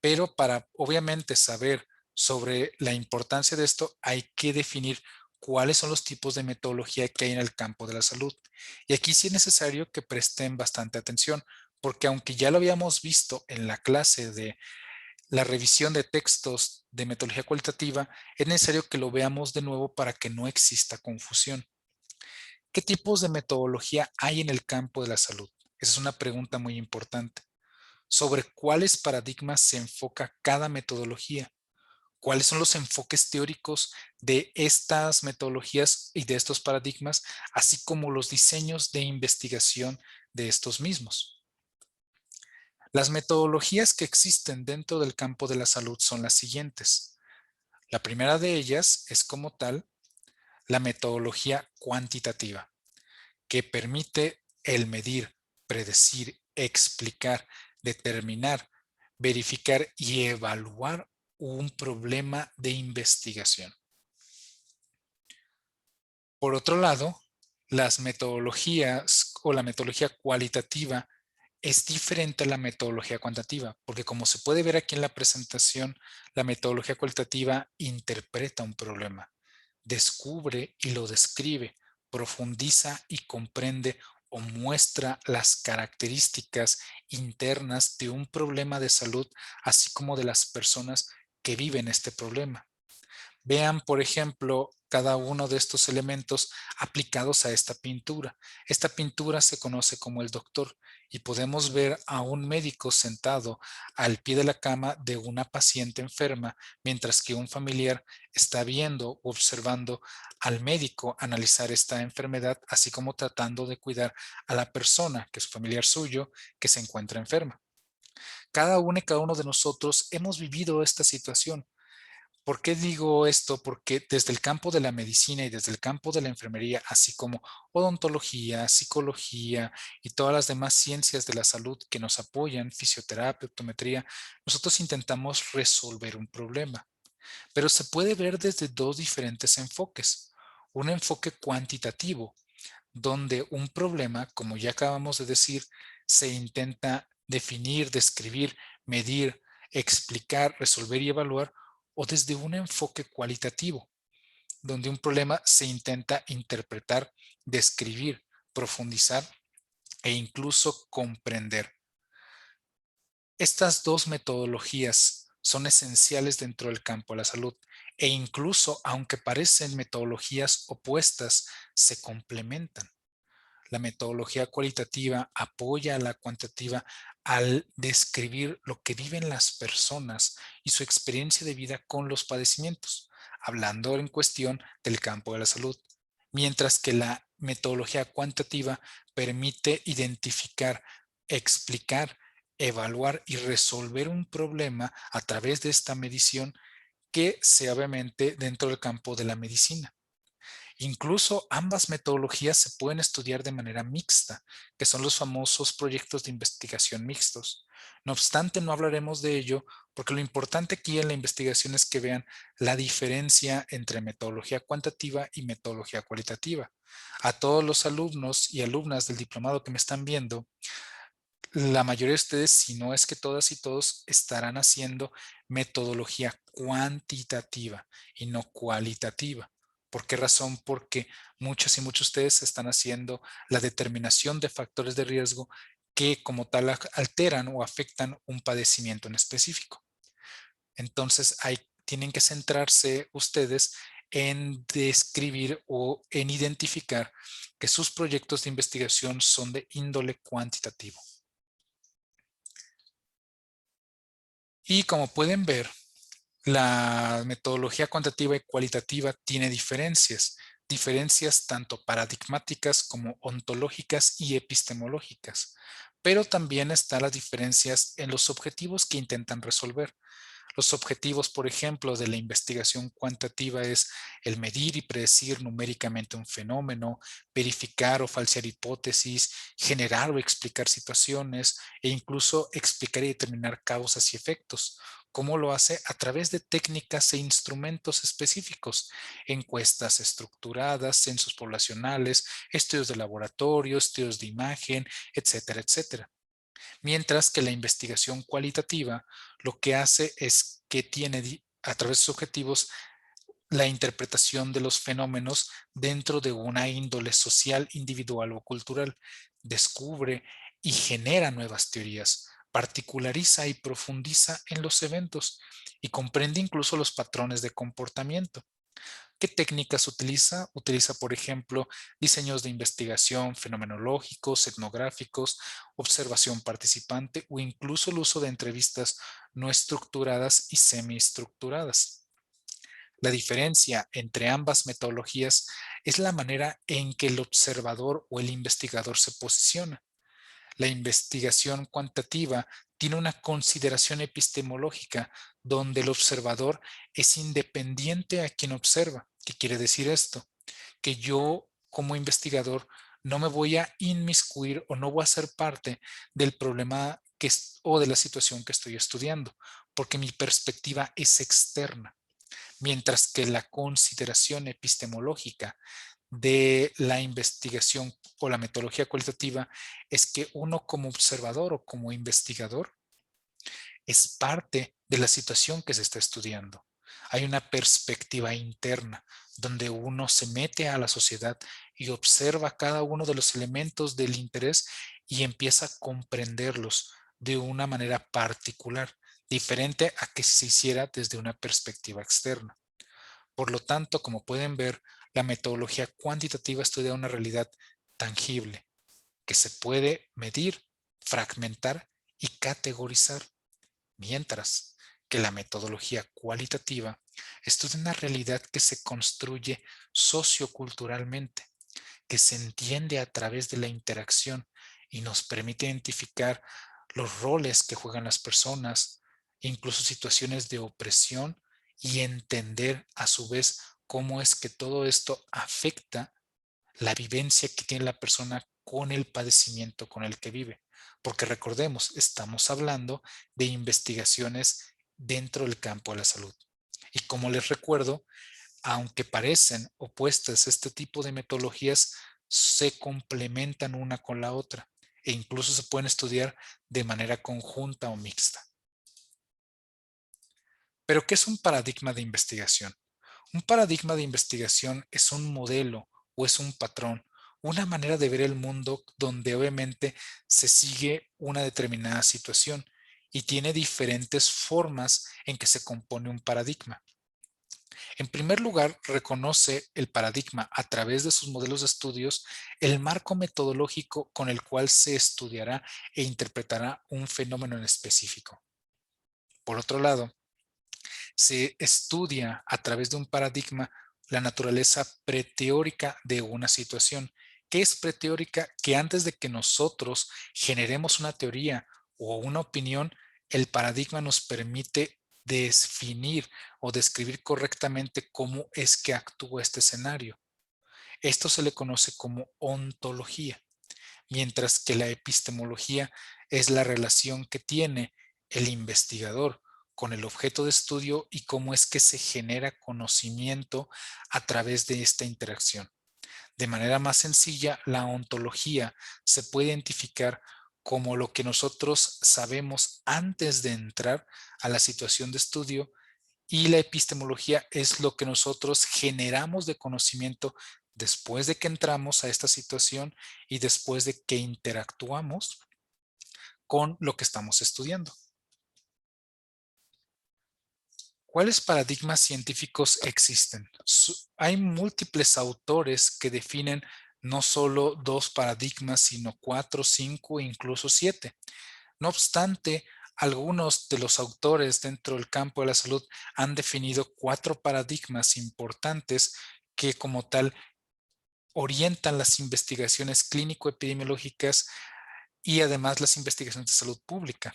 Pero para obviamente saber sobre la importancia de esto, hay que definir cuáles son los tipos de metodología que hay en el campo de la salud. Y aquí sí es necesario que presten bastante atención, porque aunque ya lo habíamos visto en la clase de la revisión de textos de metodología cualitativa, es necesario que lo veamos de nuevo para que no exista confusión. ¿Qué tipos de metodología hay en el campo de la salud? Esa es una pregunta muy importante. ¿Sobre cuáles paradigmas se enfoca cada metodología? ¿Cuáles son los enfoques teóricos de estas metodologías y de estos paradigmas, así como los diseños de investigación de estos mismos? Las metodologías que existen dentro del campo de la salud son las siguientes. La primera de ellas es como tal la metodología cuantitativa, que permite el medir, predecir, explicar, determinar, verificar y evaluar un problema de investigación. Por otro lado, las metodologías o la metodología cualitativa es diferente a la metodología cuantitativa, porque como se puede ver aquí en la presentación, la metodología cualitativa interpreta un problema, descubre y lo describe, profundiza y comprende o muestra las características internas de un problema de salud, así como de las personas que viven este problema. Vean, por ejemplo, cada uno de estos elementos aplicados a esta pintura. Esta pintura se conoce como el doctor y podemos ver a un médico sentado al pie de la cama de una paciente enferma, mientras que un familiar está viendo o observando al médico analizar esta enfermedad, así como tratando de cuidar a la persona, que es familiar suyo, que se encuentra enferma. Cada uno y cada uno de nosotros hemos vivido esta situación. ¿Por qué digo esto? Porque desde el campo de la medicina y desde el campo de la enfermería, así como odontología, psicología y todas las demás ciencias de la salud que nos apoyan, fisioterapia, optometría, nosotros intentamos resolver un problema. Pero se puede ver desde dos diferentes enfoques. Un enfoque cuantitativo, donde un problema, como ya acabamos de decir, se intenta definir, describir, medir, explicar, resolver y evaluar, o desde un enfoque cualitativo, donde un problema se intenta interpretar, describir, profundizar e incluso comprender. Estas dos metodologías son esenciales dentro del campo de la salud e incluso, aunque parecen metodologías opuestas, se complementan. La metodología cualitativa apoya a la cuantitativa al describir lo que viven las personas y su experiencia de vida con los padecimientos, hablando en cuestión del campo de la salud, mientras que la metodología cuantitativa permite identificar, explicar, evaluar y resolver un problema a través de esta medición que sea obviamente dentro del campo de la medicina. Incluso ambas metodologías se pueden estudiar de manera mixta, que son los famosos proyectos de investigación mixtos. No obstante, no hablaremos de ello porque lo importante aquí en la investigación es que vean la diferencia entre metodología cuantitativa y metodología cualitativa. A todos los alumnos y alumnas del diplomado que me están viendo, la mayoría de ustedes, si no es que todas y todos, estarán haciendo metodología cuantitativa y no cualitativa. ¿Por qué razón? Porque muchas y muchos de ustedes están haciendo la determinación de factores de riesgo que como tal alteran o afectan un padecimiento en específico. Entonces, tienen que centrarse ustedes en describir o en identificar que sus proyectos de investigación son de índole cuantitativo. Y como pueden ver, la metodología cuantitativa y cualitativa tiene diferencias, diferencias tanto paradigmáticas como ontológicas y epistemológicas, pero también están las diferencias en los objetivos que intentan resolver. Los objetivos, por ejemplo, de la investigación cuantitativa es el medir y predecir numéricamente un fenómeno, verificar o falsear hipótesis, generar o explicar situaciones e incluso explicar y determinar causas y efectos. ¿Cómo lo hace? A través de técnicas e instrumentos específicos, encuestas estructuradas, censos poblacionales, estudios de laboratorio, estudios de imagen, etcétera, etcétera. Mientras que la investigación cualitativa lo que hace es que tiene a través de sus objetivos la interpretación de los fenómenos dentro de una índole social, individual o cultural. Descubre y genera nuevas teorías, particulariza y profundiza en los eventos y comprende incluso los patrones de comportamiento. ¿Qué técnicas utiliza? Utiliza, por ejemplo, diseños de investigación fenomenológicos, etnográficos, observación participante o incluso el uso de entrevistas no estructuradas y semiestructuradas. La diferencia entre ambas metodologías es la manera en que el observador o el investigador se posiciona. La investigación cuantitativa tiene una consideración epistemológica donde el observador es independiente a quien observa. ¿Qué quiere decir esto? Que yo como investigador no me voy a inmiscuir o no voy a ser parte del problema o de la situación que estoy estudiando, porque mi perspectiva es externa, mientras que la consideración epistemológica de la investigación o la metodología cualitativa es que uno como observador o como investigador es parte de la situación que se está estudiando. Hay una perspectiva interna donde uno se mete a la sociedad y observa cada uno de los elementos del interés y empieza a comprenderlos de una manera particular, diferente a que se hiciera desde una perspectiva externa. Por lo tanto, como pueden ver, la metodología cuantitativa estudia una realidad tangible que se puede medir, fragmentar y categorizar, mientras que la metodología cualitativa estudia una realidad que se construye socioculturalmente, que se entiende a través de la interacción y nos permite identificar los roles que juegan las personas, incluso situaciones de opresión y entender a su vez cómo es que todo esto afecta la vivencia que tiene la persona con el padecimiento con el que vive. Porque recordemos, estamos hablando de investigaciones dentro del campo de la salud. Y como les recuerdo, aunque parecen opuestas, este tipo de metodologías se complementan una con la otra e incluso se pueden estudiar de manera conjunta o mixta. Pero, ¿qué es un paradigma de investigación? Un paradigma de investigación es un modelo o es un patrón, una manera de ver el mundo donde obviamente se sigue una determinada situación y tiene diferentes formas en que se compone un paradigma. En primer lugar, reconoce el paradigma a través de sus modelos de estudios, el marco metodológico con el cual se estudiará e interpretará un fenómeno en específico. Por otro lado, se estudia a través de un paradigma la naturaleza preteórica de una situación. ¿Qué es preteórica? Que antes de que nosotros generemos una teoría o una opinión, el paradigma nos permite definir o describir correctamente cómo es que actúa este escenario. Esto se le conoce como ontología, mientras que la epistemología es la relación que tiene el investigador con el objeto de estudio y cómo es que se genera conocimiento a través de esta interacción. De manera más sencilla, la ontología se puede identificar como lo que nosotros sabemos antes de entrar a la situación de estudio, y la epistemología es lo que nosotros generamos de conocimiento después de que entramos a esta situación y después de que interactuamos con lo que estamos estudiando. ¿Cuáles paradigmas científicos existen? Hay múltiples autores que definen no solo dos paradigmas, sino cuatro, cinco e incluso siete. No obstante, algunos de los autores dentro del campo de la salud han definido cuatro paradigmas importantes que como tal orientan las investigaciones clínico-epidemiológicas y además las investigaciones de salud pública.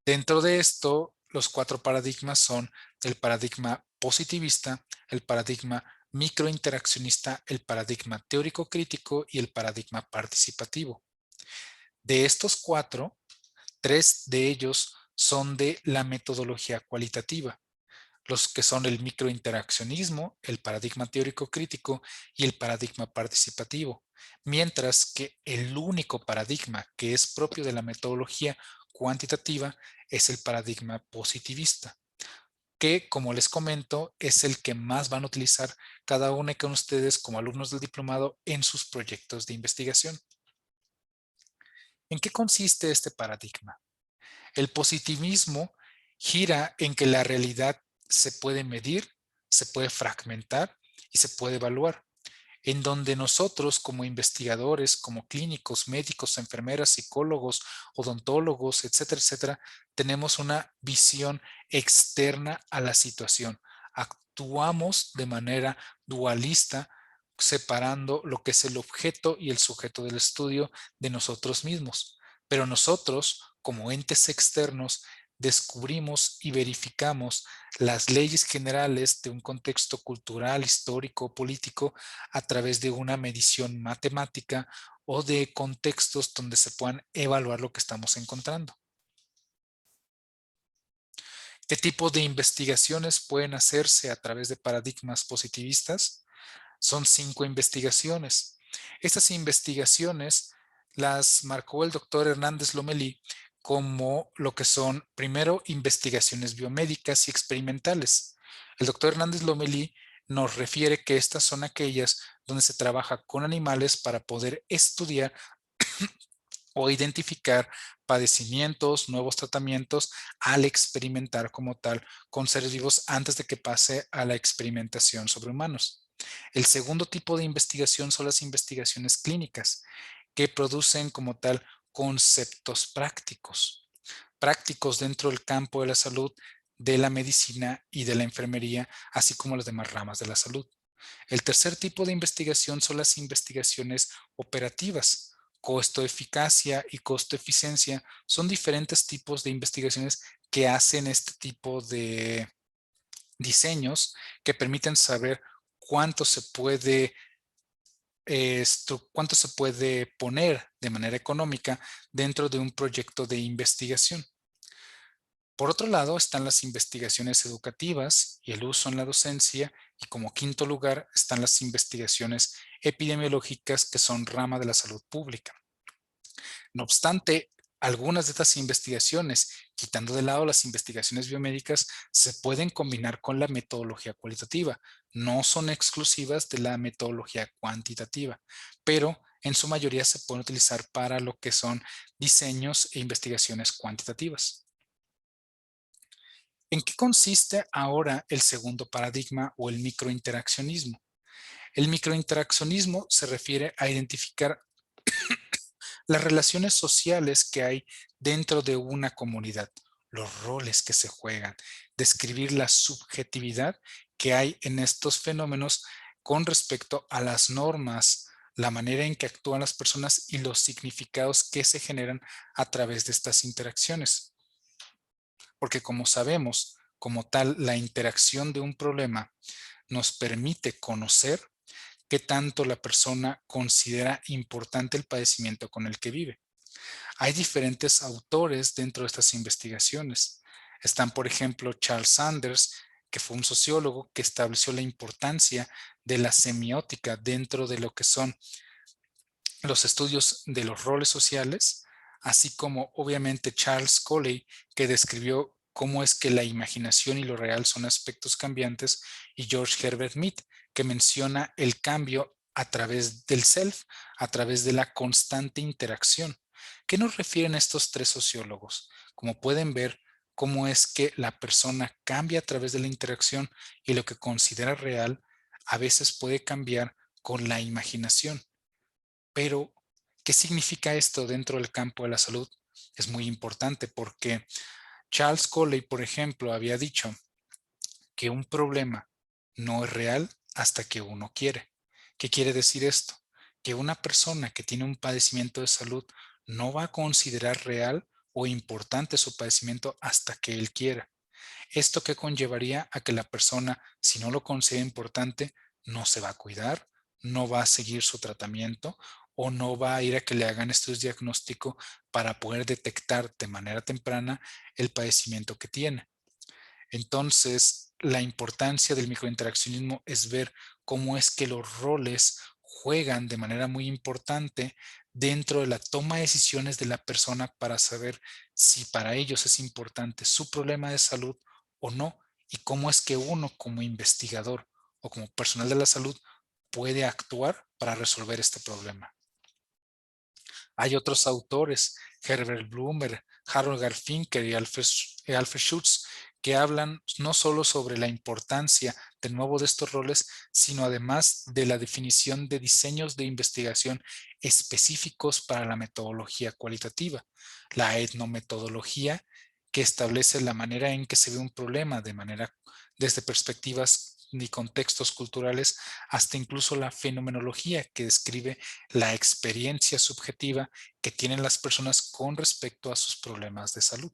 Dentro de esto, los cuatro paradigmas son el paradigma positivista, el paradigma microinteraccionista, el paradigma teórico-crítico y el paradigma participativo. De estos cuatro, tres de ellos son de la metodología cualitativa, los que son el microinteraccionismo, el paradigma teórico crítico y el paradigma participativo, mientras que el único paradigma que es propio de la metodología cuantitativa es el paradigma positivista. que, como les comento, es el que más van a utilizar cada uno de ustedes como alumnos del diplomado en sus proyectos de investigación. ¿En qué consiste este paradigma? El positivismo gira en que la realidad se puede medir, se puede fragmentar y se puede evaluar, en donde nosotros como investigadores, como clínicos, médicos, enfermeras, psicólogos, odontólogos, etcétera, etcétera, tenemos una visión externa a la situación. Actuamos de manera dualista, separando lo que es el objeto y el sujeto del estudio de nosotros mismos. Pero nosotros, como entes externos, descubrimos y verificamos las leyes generales de un contexto cultural, histórico, político, a través de una medición matemática o de contextos donde se puedan evaluar lo que estamos encontrando. ¿Qué tipo de investigaciones pueden hacerse a través de paradigmas positivistas? Son 5 investigaciones. Estas investigaciones las marcó el doctor Hernández Lomelí como lo que son, primero, investigaciones biomédicas y experimentales. El doctor Hernández Lomelí nos refiere que estas son aquellas donde se trabaja con animales para poder estudiar o identificar padecimientos, nuevos tratamientos al experimentar como tal con seres vivos antes de que pase a la experimentación sobre humanos. El segundo tipo de investigación son las investigaciones clínicas, que producen como tal conceptos prácticos dentro del campo de la salud, de la medicina y de la enfermería, así como las demás ramas de la salud. El tercer tipo de investigación son las investigaciones operativas. Costo-eficacia y costo-eficiencia son diferentes tipos de investigaciones que hacen este tipo de diseños que permiten saber cuánto se puede, cuánto se puede poner de manera económica dentro de un proyecto de investigación. Por otro lado, están las investigaciones educativas y el uso en la docencia, y como quinto lugar están las investigaciones epidemiológicas, que son rama de la salud pública. No obstante, algunas de estas investigaciones, quitando de lado las investigaciones biomédicas, se pueden combinar con la metodología cualitativa. No son exclusivas de la metodología cuantitativa, pero en su mayoría se pueden utilizar para lo que son diseños e investigaciones cuantitativas. ¿En qué consiste ahora el segundo paradigma o el microinteraccionismo? El microinteraccionismo se refiere a identificar las relaciones sociales que hay dentro de una comunidad, los roles que se juegan, describir la subjetividad que hay en estos fenómenos con respecto a las normas, la manera en que actúan las personas y los significados que se generan a través de estas interacciones. Porque como sabemos, como tal, la interacción de un problema nos permite conocer qué tanto la persona considera importante el padecimiento con el que vive. Hay diferentes autores dentro de estas investigaciones. Están, por ejemplo, Charles Sanders, que fue un sociólogo que estableció la importancia de la semiótica dentro de lo que son los estudios de los roles sociales, así como obviamente Charles Coley, que describió cómo es que la imaginación y lo real son aspectos cambiantes, y George Herbert Mead, que menciona el cambio a través del self, a través de la constante interacción. ¿Qué nos refieren estos tres sociólogos? Como pueden ver, cómo es que la persona cambia a través de la interacción, y lo que considera real a veces puede cambiar con la imaginación. Pero, ¿qué significa esto dentro del campo de la salud? Es muy importante porque Charles Coley, por ejemplo, había dicho que un problema no es real hasta que uno quiere. ¿Qué quiere decir esto? Que una persona que tiene un padecimiento de salud no va a considerar real o importante su padecimiento hasta que él quiera. Esto que conllevaría a que la persona, si no lo considera importante, no se va a cuidar, no va a seguir su tratamiento o no va a ir a que le hagan estudios diagnóstico para poder detectar de manera temprana el padecimiento que tiene. Entonces, la importancia del microinteraccionismo es ver cómo es que los roles juegan de manera muy importante dentro de la toma de decisiones de la persona para saber si para ellos es importante su problema de salud o no, y cómo es que uno como investigador o como personal de la salud puede actuar para resolver este problema. Hay otros autores, Herbert Blumer, Harold Garfinkel y Alfred Schutz, que hablan no solo sobre la importancia de nuevo de estos roles, sino además de la definición de diseños de investigación específicos para la metodología cualitativa, la etnometodología, que establece la manera en que se ve un problema de manera desde perspectivas y contextos culturales, hasta incluso la fenomenología, que describe la experiencia subjetiva que tienen las personas con respecto a sus problemas de salud.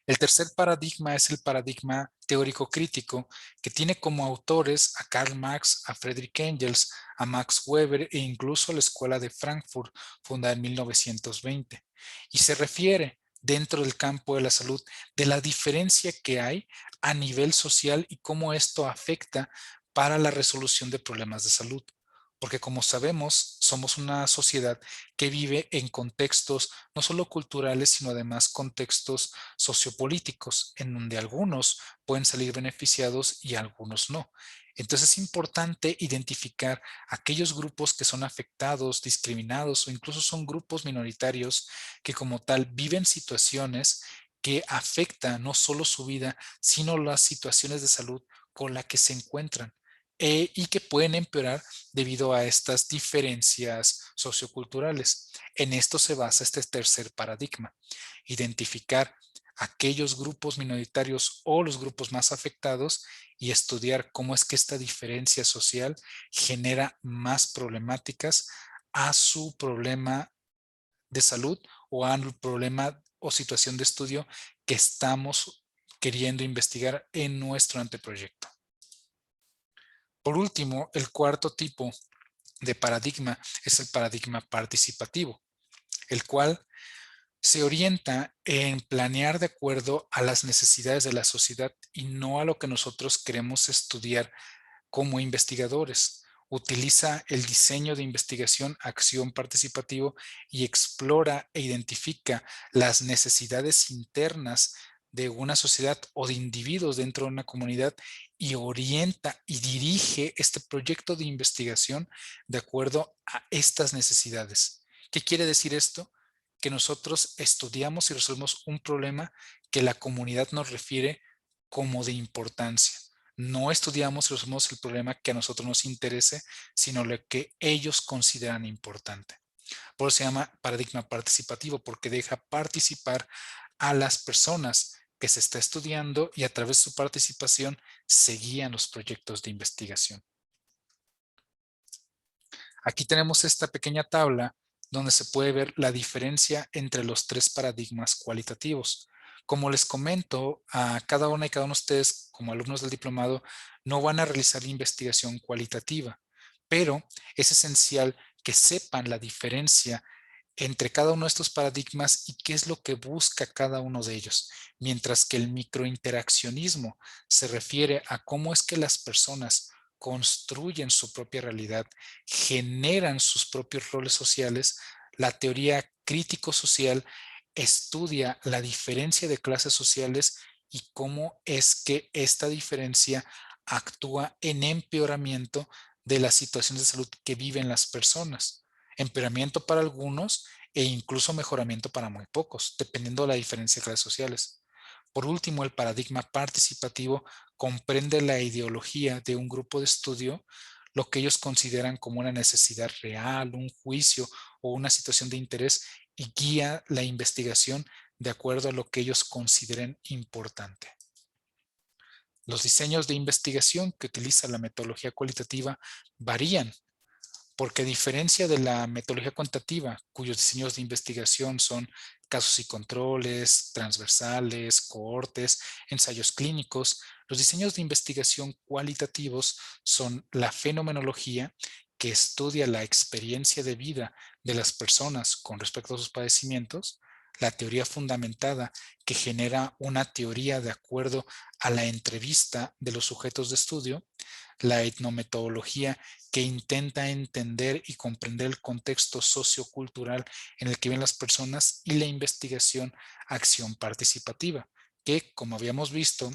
El tercer paradigma es el paradigma teórico crítico, que tiene como autores a Karl Marx, a Friedrich Engels, a Max Weber e incluso a la Escuela de Frankfurt, fundada en 1920, y se refiere dentro del campo de la salud de la diferencia que hay a nivel social y cómo esto afecta para la resolución de problemas de salud. Porque como sabemos, somos una sociedad que vive en contextos no solo culturales, sino además contextos sociopolíticos, en donde algunos pueden salir beneficiados y algunos no. Entonces es importante identificar aquellos grupos que son afectados, discriminados o incluso son grupos minoritarios que como tal viven situaciones que afectan no solo su vida, sino las situaciones de salud con las que se encuentran y que pueden empeorar debido a estas diferencias socioculturales. En esto se basa este tercer paradigma, identificar aquellos grupos minoritarios o los grupos más afectados y estudiar cómo es que esta diferencia social genera más problemáticas a su problema de salud o al problema o situación de estudio que estamos queriendo investigar en nuestro anteproyecto. Por último, el cuarto tipo de paradigma es el paradigma participativo, el cual se orienta en planear de acuerdo a las necesidades de la sociedad y no a lo que nosotros queremos estudiar como investigadores. Utiliza el diseño de investigación, acción participativo y explora e identifica las necesidades internas de una sociedad o de individuos dentro de una comunidad y orienta y dirige este proyecto de investigación de acuerdo a estas necesidades. ¿Qué quiere decir esto? Que nosotros estudiamos y resolvemos un problema que la comunidad nos refiere como de importancia. No estudiamos y resolvemos el problema que a nosotros nos interese, sino lo que ellos consideran importante. Por eso se llama paradigma participativo, porque deja participar a las personas que se está estudiando y a través de su participación se guían los proyectos de investigación. Aquí tenemos esta pequeña tabla donde se puede ver la diferencia entre los tres paradigmas cualitativos. Como les comento, a cada una y cada uno de ustedes, como alumnos del diplomado, no van a realizar investigación cualitativa, pero es esencial que sepan la diferencia entre cada uno de estos paradigmas y qué es lo que busca cada uno de ellos, mientras que el microinteraccionismo se refiere a cómo es que las personas construyen su propia realidad, generan sus propios roles sociales. La teoría crítico-social estudia la diferencia de clases sociales y cómo es que esta diferencia actúa en empeoramiento de las situaciones de salud que viven las personas. Empeoramiento para algunos e incluso mejoramiento para muy pocos, dependiendo de la diferencia de clases sociales. Por último, el paradigma participativo comprende la ideología de un grupo de estudio, lo que ellos consideran como una necesidad real, un juicio o una situación de interés y guía la investigación de acuerdo a lo que ellos consideren importante. Los diseños de investigación que utiliza la metodología cualitativa varían porque a diferencia de la metodología cuantitativa, cuyos diseños de investigación son casos y controles, transversales, cohortes, ensayos clínicos, los diseños de investigación cualitativos son la fenomenología, que estudia la experiencia de vida de las personas con respecto a sus padecimientos, la teoría fundamentada, que genera una teoría de acuerdo a la entrevista de los sujetos de estudio, la etnometodología, que intenta entender y comprender el contexto sociocultural en el que viven las personas, y la investigación acción participativa, que, como habíamos visto,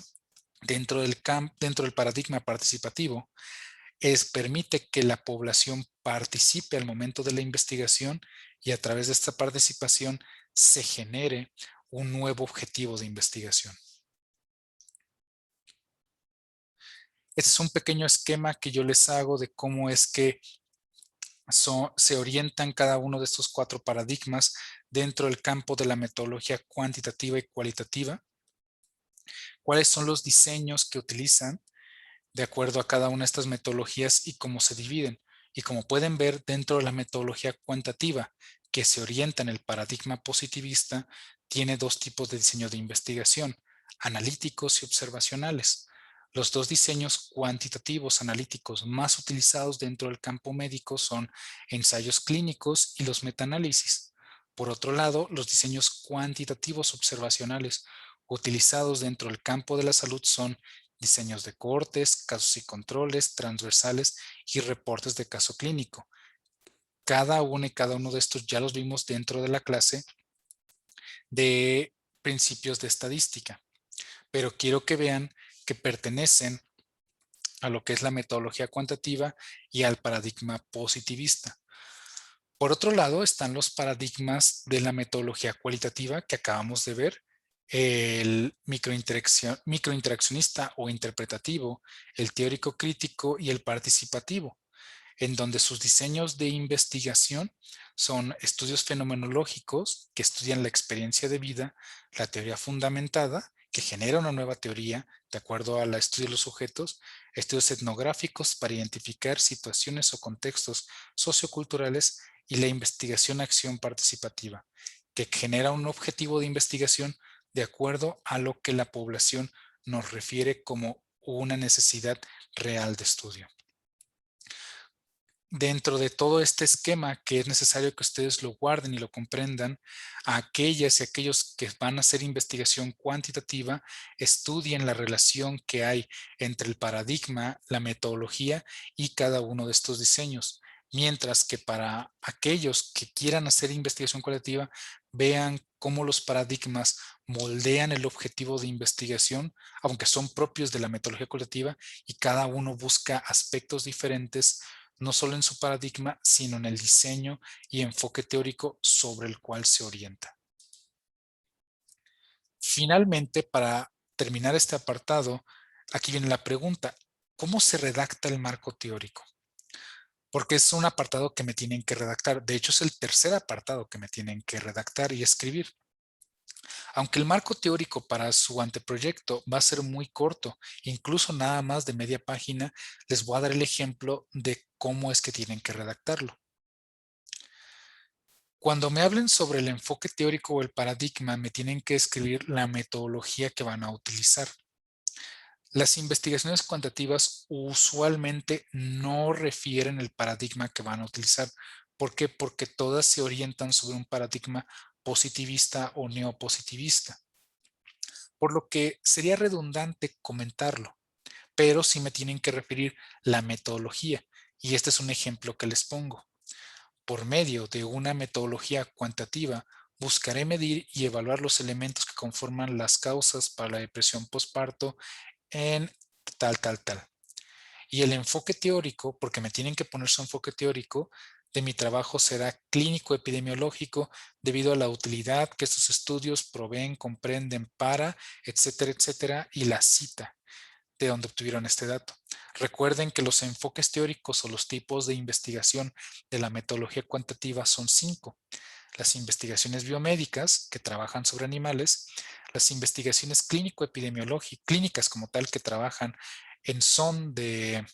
dentro del paradigma participativo, permite que la población participe al momento de la investigación y a través de esta participación se genere un nuevo objetivo de investigación. Este es un pequeño esquema que yo les hago de cómo es que se orientan cada uno de estos 4 paradigmas dentro del campo de la metodología cuantitativa y cualitativa. ¿Cuáles son los diseños que utilizan de acuerdo a cada una de estas metodologías y cómo se dividen? Y como pueden ver, dentro de la metodología cuantitativa, que se orienta en el paradigma positivista, tiene 2 tipos de diseño de investigación: analíticos y observacionales. Los 2 diseños cuantitativos analíticos más utilizados dentro del campo médico son ensayos clínicos y los metaanálisis. Por otro lado, los diseños cuantitativos observacionales utilizados dentro del campo de la salud son diseños de cohortes, casos y controles, transversales y reportes de caso clínico. Cada uno y cada uno de estos ya los vimos dentro de la clase de principios de estadística, pero quiero que vean que pertenecen a lo que es la metodología cuantitativa y al paradigma positivista. Por otro lado, están los paradigmas de la metodología cualitativa que acabamos de ver: el microinteraccionista o interpretativo, el teórico crítico y el participativo, en donde sus diseños de investigación son estudios fenomenológicos que estudian la experiencia de vida, la teoría fundamentada, que genera una nueva teoría de acuerdo al estudio de los sujetos, estudios etnográficos para identificar situaciones o contextos socioculturales, y la investigación-acción participativa, que genera un objetivo de investigación de acuerdo a lo que la población nos refiere como una necesidad real de estudio. Dentro de todo este esquema, que es necesario que ustedes lo guarden y lo comprendan, a aquellas y aquellos que van a hacer investigación cuantitativa estudien la relación que hay entre el paradigma, la metodología y cada uno de estos diseños. Mientras que para aquellos que quieran hacer investigación cualitativa, vean cómo los paradigmas moldean el objetivo de investigación, aunque son propios de la metodología cualitativa, y cada uno busca aspectos diferentes, no solo en su paradigma, sino en el diseño y enfoque teórico sobre el cual se orienta. Finalmente, para terminar este apartado, aquí viene la pregunta: ¿cómo se redacta el marco teórico? Porque es un apartado que me tienen que redactar. De hecho, es el tercer apartado que me tienen que redactar y escribir. Aunque el marco teórico para su anteproyecto va a ser muy corto, incluso nada más de media página, les voy a dar el ejemplo de cómo es que tienen que redactarlo. Cuando me hablen sobre el enfoque teórico o el paradigma, me tienen que escribir la metodología que van a utilizar. Las investigaciones cuantitativas usualmente no refieren el paradigma que van a utilizar. ¿Por qué? Porque todas se orientan sobre un paradigma positivista o neopositivista, por lo que sería redundante comentarlo, pero sí me tienen que referir la metodología, y este es un ejemplo que les pongo. Por medio de una metodología cuantitativa, buscaré medir y evaluar los elementos que conforman las causas para la depresión postparto en tal. Y el enfoque teórico, porque me tienen que poner su enfoque teórico, de mi trabajo será clínico epidemiológico, debido a la utilidad que estos estudios proveen, comprenden para, etcétera, etcétera, y la cita de donde obtuvieron este dato. Recuerden que los enfoques teóricos o los tipos de investigación de la metodología cuantitativa son 5: las investigaciones biomédicas, que trabajan sobre animales; las investigaciones clínico-epidemiológicas, clínicas como tal, que trabajan en son de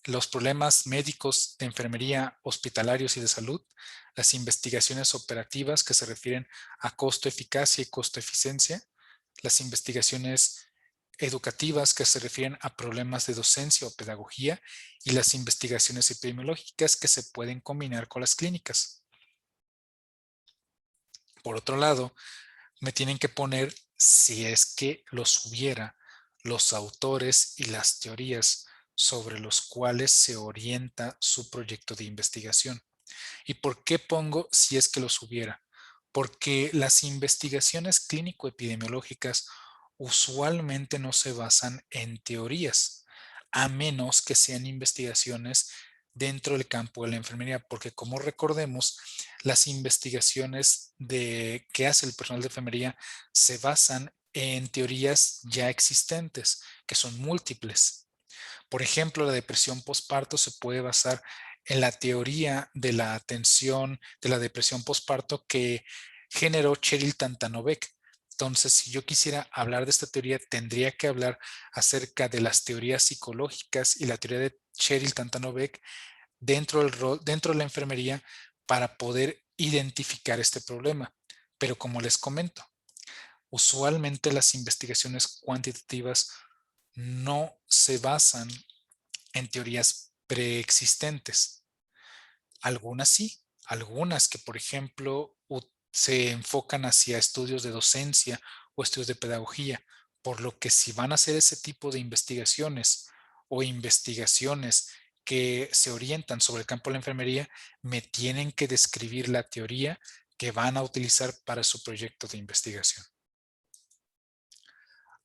los problemas médicos, de enfermería, hospitalarios y de salud; las investigaciones operativas, que se refieren a costo eficacia y costo eficiencia; las investigaciones educativas, que se refieren a problemas de docencia o pedagogía; y las investigaciones epidemiológicas, que se pueden combinar con las clínicas. Por otro lado, me tienen que poner, si es que los hubiera, los autores y las teorías sobre los cuales se orienta su proyecto de investigación. ¿Y por qué pongo si es que los hubiera? porque las investigaciones clínico-epidemiológicas usualmente no se basan en teorías, a menos que sean investigaciones dentro del campo de la enfermería, porque como recordemos, las investigaciones que hace el personal de enfermería se basan en teorías ya existentes, que son múltiples. Por ejemplo, la depresión postparto se puede basar en la teoría de la atención de la depresión postparto que generó Cheryl Tantanovec. Entonces, si yo quisiera hablar de esta teoría, tendría que hablar acerca de las teorías psicológicas y la teoría de Cheryl Tantanovec dentro de la enfermería para poder identificar este problema. Pero como les comento, usualmente las investigaciones cuantitativas no se basan en teorías preexistentes. Algunas sí, algunas que, por ejemplo, se enfocan hacia estudios de docencia o estudios de pedagogía, por lo que si van a hacer ese tipo de investigaciones o investigaciones que se orientan sobre el campo de la enfermería, me tienen que describir la teoría que van a utilizar para su proyecto de investigación.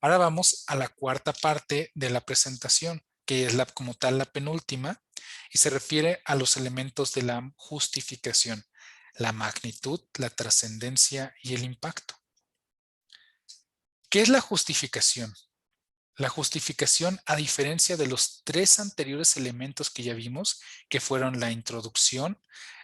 Ahora vamos a la cuarta parte de la presentación, que es como tal la penúltima, y se refiere a los elementos de la justificación, la magnitud, la trascendencia y el impacto. ¿Qué es la justificación? La justificación, a diferencia de los tres anteriores elementos que ya vimos, que fueron la introducción,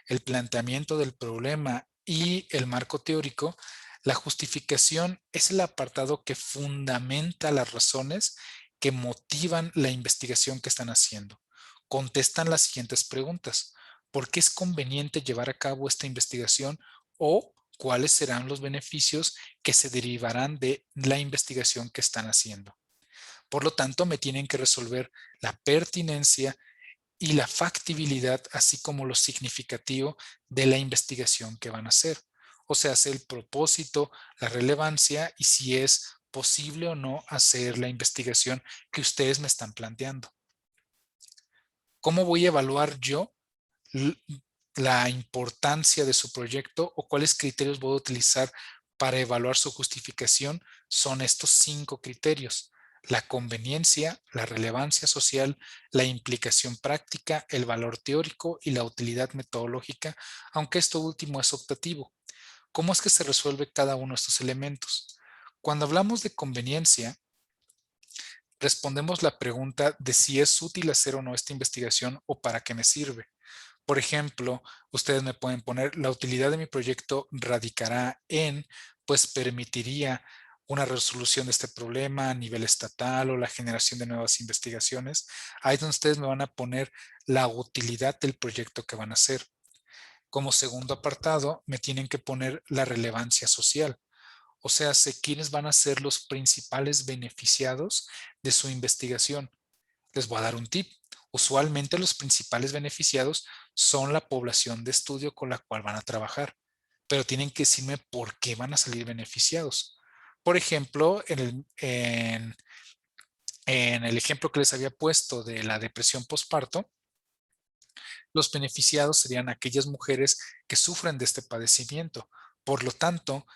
el planteamiento del problema y el marco teórico, la justificación es el apartado que fundamenta las razones que motivan la investigación que están haciendo. Contestan las siguientes preguntas. ¿Por qué es conveniente llevar a cabo esta investigación o cuáles serán los beneficios que se derivarán de la investigación que están haciendo? Por lo tanto, me tienen que resolver la pertinencia y la factibilidad, así como lo significativo de la investigación que van a hacer. O sea, hacer el propósito, la relevancia y si es posible o no hacer la investigación que ustedes me están planteando. ¿Cómo voy a evaluar yo la importancia de su proyecto o cuáles criterios voy a utilizar para evaluar su justificación? Son estos 5 criterios: la conveniencia, la relevancia social, la implicación práctica, el valor teórico y la utilidad metodológica, aunque esto último es optativo. ¿Cómo es que se resuelve cada uno de estos elementos? Cuando hablamos de conveniencia, respondemos la pregunta de si es útil hacer o no esta investigación o para qué me sirve. Por ejemplo, ustedes me pueden poner: la utilidad de mi proyecto radicará en, pues permitiría una resolución de este problema a nivel estatal o la generación de nuevas investigaciones. Ahí es donde ustedes me van a poner la utilidad del proyecto que van a hacer. Como segundo apartado, me tienen que poner la relevancia social. O sea, sé quiénes van a ser los principales beneficiados de su investigación. Les voy a dar un tip. Usualmente los principales beneficiados son la población de estudio con la cual van a trabajar, pero tienen que decirme por qué van a salir beneficiados. Por ejemplo, en el ejemplo que les había puesto de la depresión postparto, los beneficiados serían aquellas mujeres que sufren de este padecimiento. Por lo tanto,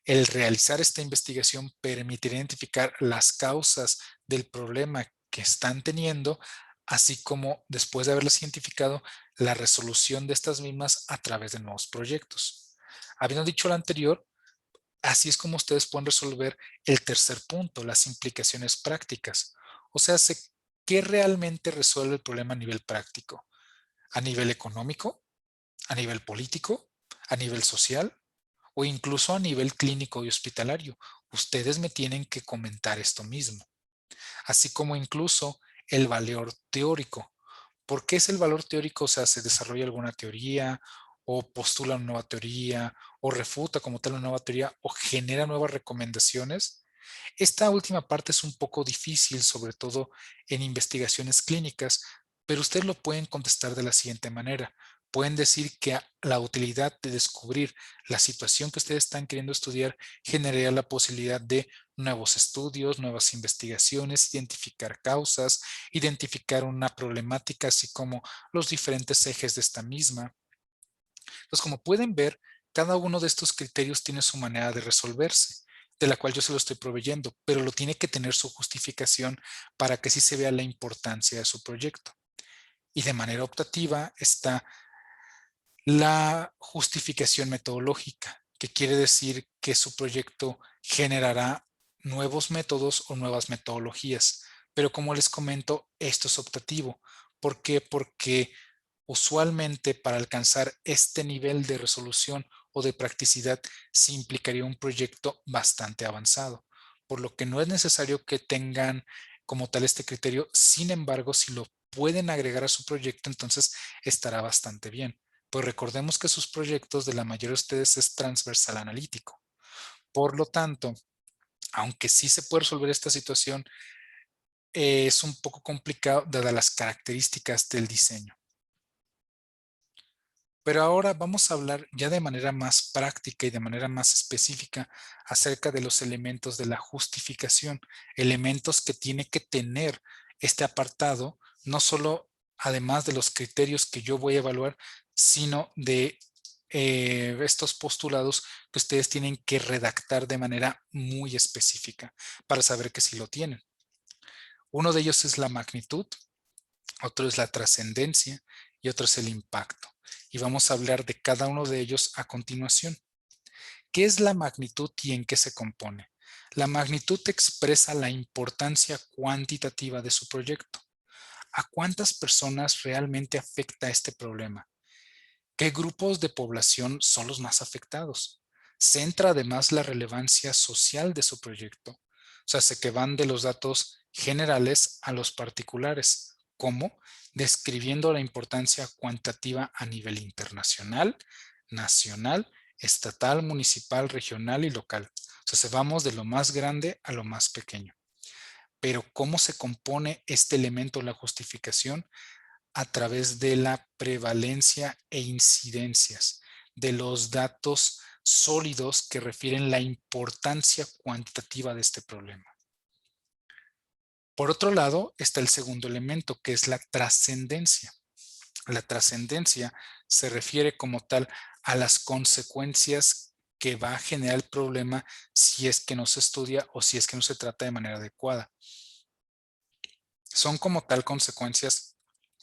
el realizar esta investigación permitirá identificar las causas del problema que están teniendo, así como, después de haberlas identificado, la resolución de estas mismas a través de nuevos proyectos. Habiendo dicho lo anterior, así es como ustedes pueden resolver el tercer punto, las implicaciones prácticas. O sea, ¿qué realmente resuelve el problema a nivel práctico? ¿A nivel económico? ¿A nivel político? ¿A nivel social? O incluso a nivel clínico y hospitalario? Ustedes me tienen que comentar esto mismo, así como incluso el valor teórico. ¿Por qué es el valor teórico? O sea, ¿se desarrolla alguna teoría o postula una nueva teoría o refuta como tal una nueva teoría o genera nuevas recomendaciones? Esta última parte es un poco difícil, sobre todo en investigaciones clínicas, pero ustedes lo pueden contestar de la siguiente manera. Pueden decir que la utilidad de descubrir la situación que ustedes están queriendo estudiar generaría la posibilidad de nuevos estudios, nuevas investigaciones, identificar causas, identificar una problemática, así como los diferentes ejes de esta misma. Entonces, como pueden ver, Cada uno de estos criterios tiene su manera de resolverse, de la cual yo se lo estoy proveyendo, pero lo tiene que tener su justificación para que sí se vea la importancia de su proyecto. Y de manera optativa está la justificación metodológica, que quiere decir que su proyecto generará nuevos métodos o nuevas metodologías. Pero como les comento, esto es optativo. ¿Por qué? Porque usualmente para alcanzar este nivel de resolución o de practicidad se implicaría un proyecto bastante avanzado, por lo que no es necesario que tengan como tal este criterio. Sin embargo, si lo pueden agregar a su proyecto, entonces estará bastante bien. Pues recordemos que sus proyectos de la mayoría de ustedes es transversal analítico. Por lo tanto, aunque sí se puede resolver esta situación, es un poco complicado dadas las características del diseño. Pero ahora vamos a hablar ya de manera más práctica y de manera más específica acerca de los elementos de la justificación, elementos que tiene que tener este apartado, no solo además de los criterios que yo voy a evaluar, sino de estos postulados que ustedes tienen que redactar de manera muy específica para saber que sí lo tienen. Uno de ellos es la magnitud, otro es la trascendencia y otro es el impacto. Y vamos a hablar de cada uno de ellos a continuación. ¿Qué es la magnitud y en qué se compone? La magnitud expresa la importancia cuantitativa de su proyecto. ¿A cuántas personas realmente afecta este problema? ¿Qué grupos de población son los más afectados? Centra además la relevancia social de su proyecto. O sea, se que van de los datos generales a los particulares. ¿Cómo? Describiendo la importancia cuantitativa a nivel internacional, nacional, estatal, municipal, regional y local. O sea, se vamos de lo más grande a lo más pequeño. Pero ¿cómo se compone este elemento, la justificación? A través de la prevalencia e incidencias de los datos sólidos que refieren la importancia cuantitativa de este problema. Por otro lado, está el segundo elemento, que es la trascendencia. La trascendencia se refiere como tal a las consecuencias que va a generar el problema si es que no se estudia o si es que no se trata de manera adecuada. Son como tal consecuencias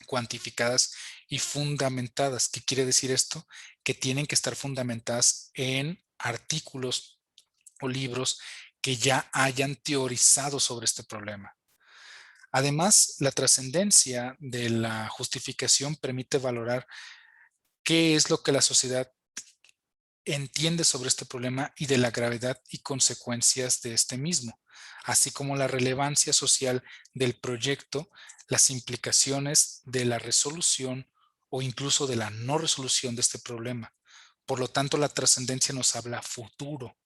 cuantificadas y fundamentadas. ¿Qué quiere decir esto? Que tienen que estar fundamentadas en artículos o libros que ya hayan teorizado sobre este problema. Además, la trascendencia de la justificación permite valorar qué es lo que la sociedad entiende sobre este problema y de la gravedad y consecuencias de este mismo, así como la relevancia social del proyecto, las implicaciones de la resolución o incluso de la no resolución de este problema. Por lo tanto, la trascendencia nos habla a futuro,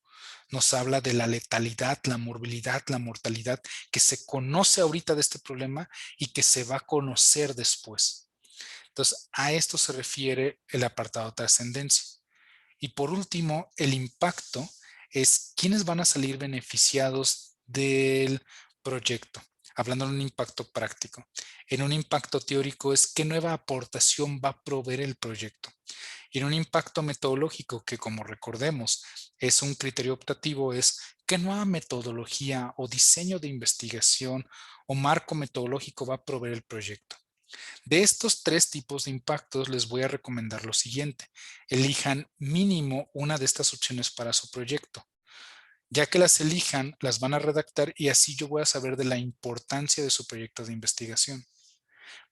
nos habla de la letalidad, la morbilidad, la mortalidad que se conoce ahorita de este problema y que se va a conocer después. Entonces, a esto se refiere el apartado trascendencia. Y por último, el impacto es quiénes van a salir beneficiados del proyecto. Hablando de un impacto práctico. En un impacto teórico es qué nueva aportación va a proveer el proyecto. Y en un impacto metodológico, que como recordemos es un criterio optativo, es qué nueva metodología o diseño de investigación o marco metodológico va a proveer el proyecto. De estos tres tipos de impactos les voy a recomendar lo siguiente. Elijan mínimo una de estas opciones para su proyecto. Ya que las elijan, las van a redactar y así yo voy a saber de la importancia de su proyecto de investigación.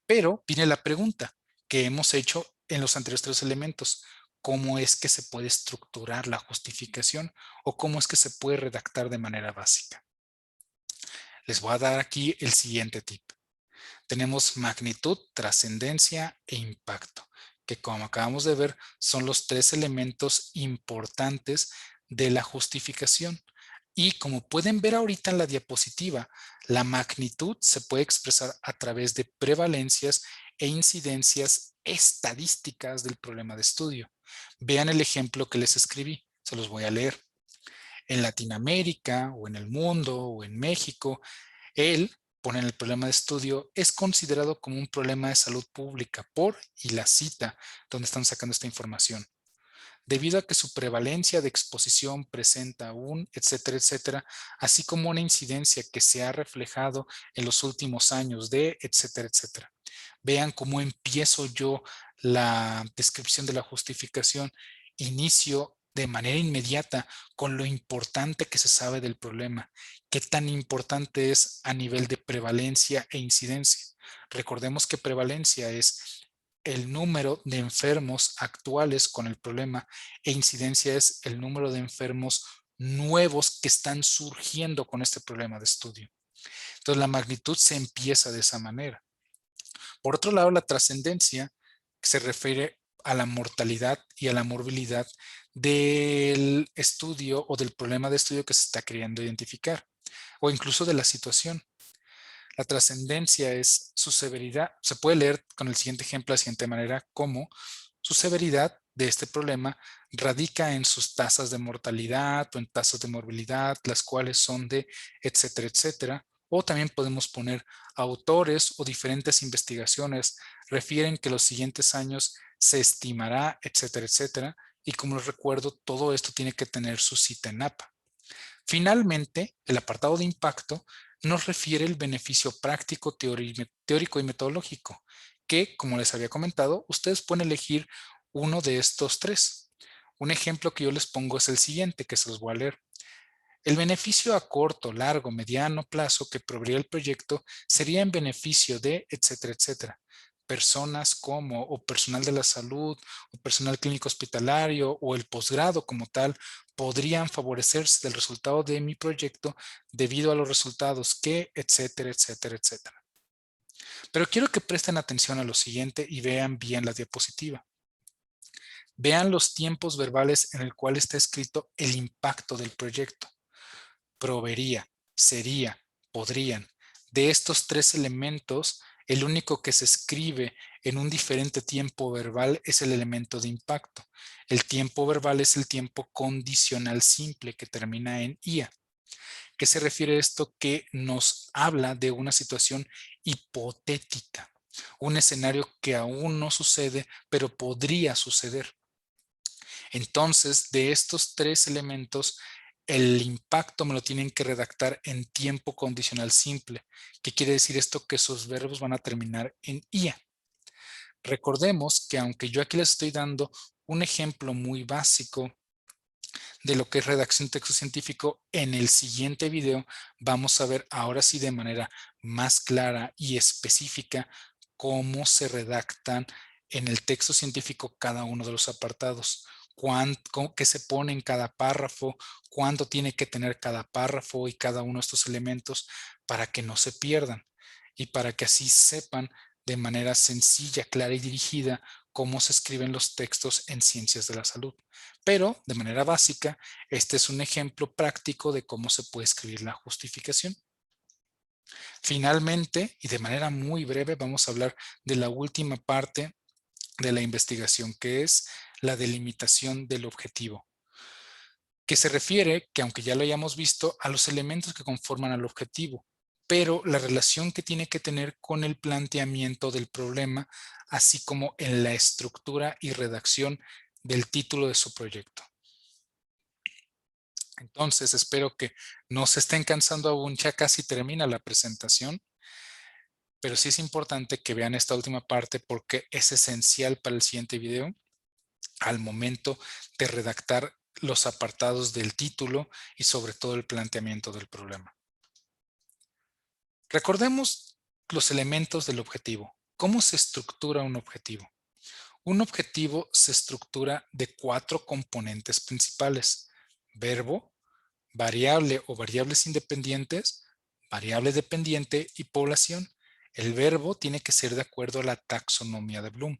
Pero viene la pregunta que hemos hecho en los anteriores tres elementos. ¿Cómo es que se puede estructurar la justificación o cómo es que se puede redactar de manera básica? Les voy a dar aquí el siguiente tip. Tenemos magnitud, trascendencia e impacto, que como acabamos de ver son los tres elementos importantes de la justificación. Y como pueden ver ahorita en la diapositiva, la magnitud se puede expresar a través de prevalencias e incidencias estadísticas del problema de estudio. Vean el ejemplo que les escribí, se los voy a leer. En Latinoamérica o en el mundo o en México, él pone el problema de estudio, es considerado como un problema de salud pública por y la cita donde están sacando esta información. debido a que su prevalencia de exposición presenta un, etcétera, etcétera, así como una incidencia que se ha reflejado en los últimos años de, etcétera, etcétera. Vean cómo empiezo yo la descripción de la justificación. Inicio de manera inmediata con lo importante que se sabe del problema, qué tan importante es a nivel de prevalencia e incidencia. Recordemos que prevalencia es el número de enfermos actuales con el problema e incidencia es el número de enfermos nuevos que están surgiendo con este problema de estudio. Entonces la magnitud se empieza de esa manera. Por otro lado, la trascendencia se refiere a la mortalidad y a la morbilidad del estudio o del problema de estudio que se está queriendo identificar, o incluso de la situación. La trascendencia es su severidad. Se puede leer con el siguiente ejemplo de la siguiente manera, como su severidad de este problema radica en sus tasas de mortalidad o en tasas de morbilidad, las cuales son de etcétera, etcétera. O también podemos poner autores o diferentes investigaciones refieren que los siguientes años se estimará, etcétera, etcétera. Y como les recuerdo, todo esto tiene que tener su cita en APA. Finalmente, el apartado de impacto nos refiere el beneficio práctico, teórico y metodológico, que, como les había comentado, ustedes pueden elegir uno de estos tres. Un ejemplo que yo les pongo es el siguiente, que se los voy a leer. El beneficio a corto, largo, mediano plazo que proveería el proyecto sería en beneficio de, etcétera, etcétera. Personas como o personal de la salud o personal clínico hospitalario o el posgrado como tal podrían favorecerse del resultado de mi proyecto debido a los resultados que, etcétera, etcétera, etcétera. Pero quiero que presten atención a lo siguiente y vean bien la diapositiva. Vean los tiempos verbales en el cual está escrito el impacto del proyecto. Proveería, sería, podrían. De estos tres elementos, el único que se escribe en un diferente tiempo verbal es el elemento de impacto. El tiempo verbal es el tiempo condicional simple que termina en IA. ¿Qué se refiere a esto? Que nos habla de una situación hipotética, un escenario que aún no sucede, pero podría suceder. Entonces, de estos tres elementos, el impacto me lo tienen que redactar en tiempo condicional simple. ¿Qué quiere decir esto? Que sus verbos van a terminar en IA. Recordemos que aunque yo aquí les estoy dando un ejemplo muy básico de lo que es redacción de texto científico, en el siguiente video vamos a ver ahora sí de manera más clara y específica cómo se redactan en el texto científico cada uno de los apartados, qué se pone en cada párrafo, cuánto tiene que tener cada párrafo y cada uno de estos elementos para que no se pierdan y para que así sepan de manera sencilla, clara y dirigida cómo se escriben los textos en ciencias de la salud. Pero, de manera básica, este es un ejemplo práctico de cómo se puede escribir la justificación. Finalmente, y de manera muy breve, vamos a hablar de la última parte de la investigación, que es la delimitación del objetivo, que se refiere, que aunque ya lo hayamos visto, a los elementos que conforman al objetivo, pero la relación que tiene que tener con el planteamiento del problema, así como en la estructura y redacción del título de su proyecto. Entonces, espero que no se estén cansando aún, ya casi termina la presentación, pero sí es importante que vean esta última parte porque es esencial para el siguiente video al momento de redactar los apartados del título y sobre todo el planteamiento del problema. Recordemos los elementos del objetivo. ¿Cómo se estructura un objetivo? Un objetivo se estructura de 4 componentes principales: verbo, variable o variables independientes, variable dependiente y población. El verbo tiene que ser de acuerdo a la taxonomía de Bloom.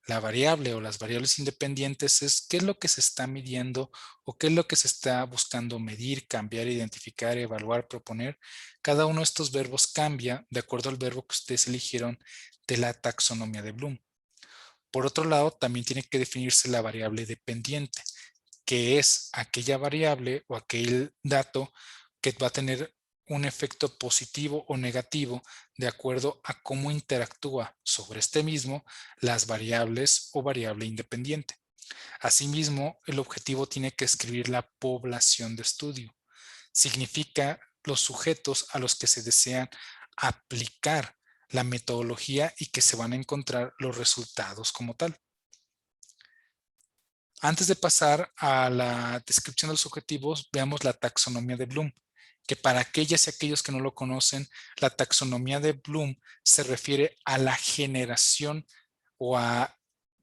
La variable o las variables independientes es qué es lo que se está midiendo o qué es lo que se está buscando medir, cambiar, identificar, evaluar, proponer. Cada uno de estos verbos cambia de acuerdo al verbo que ustedes eligieron de la taxonomía de Bloom. Por otro lado, también tiene que definirse la variable dependiente, que es aquella variable o aquel dato que va a tener un efecto positivo o negativo de acuerdo a cómo interactúa sobre este mismo las variables o variable independiente. Asimismo, el objetivo tiene que escribir la población de estudio. Significa los sujetos a los que se desean aplicar la metodología y que se van a encontrar los resultados como tal. Antes de pasar a la descripción de los objetivos, veamos la taxonomía de Bloom, que para aquellas y aquellos que no lo conocen, la taxonomía de Bloom se refiere a la generación o a,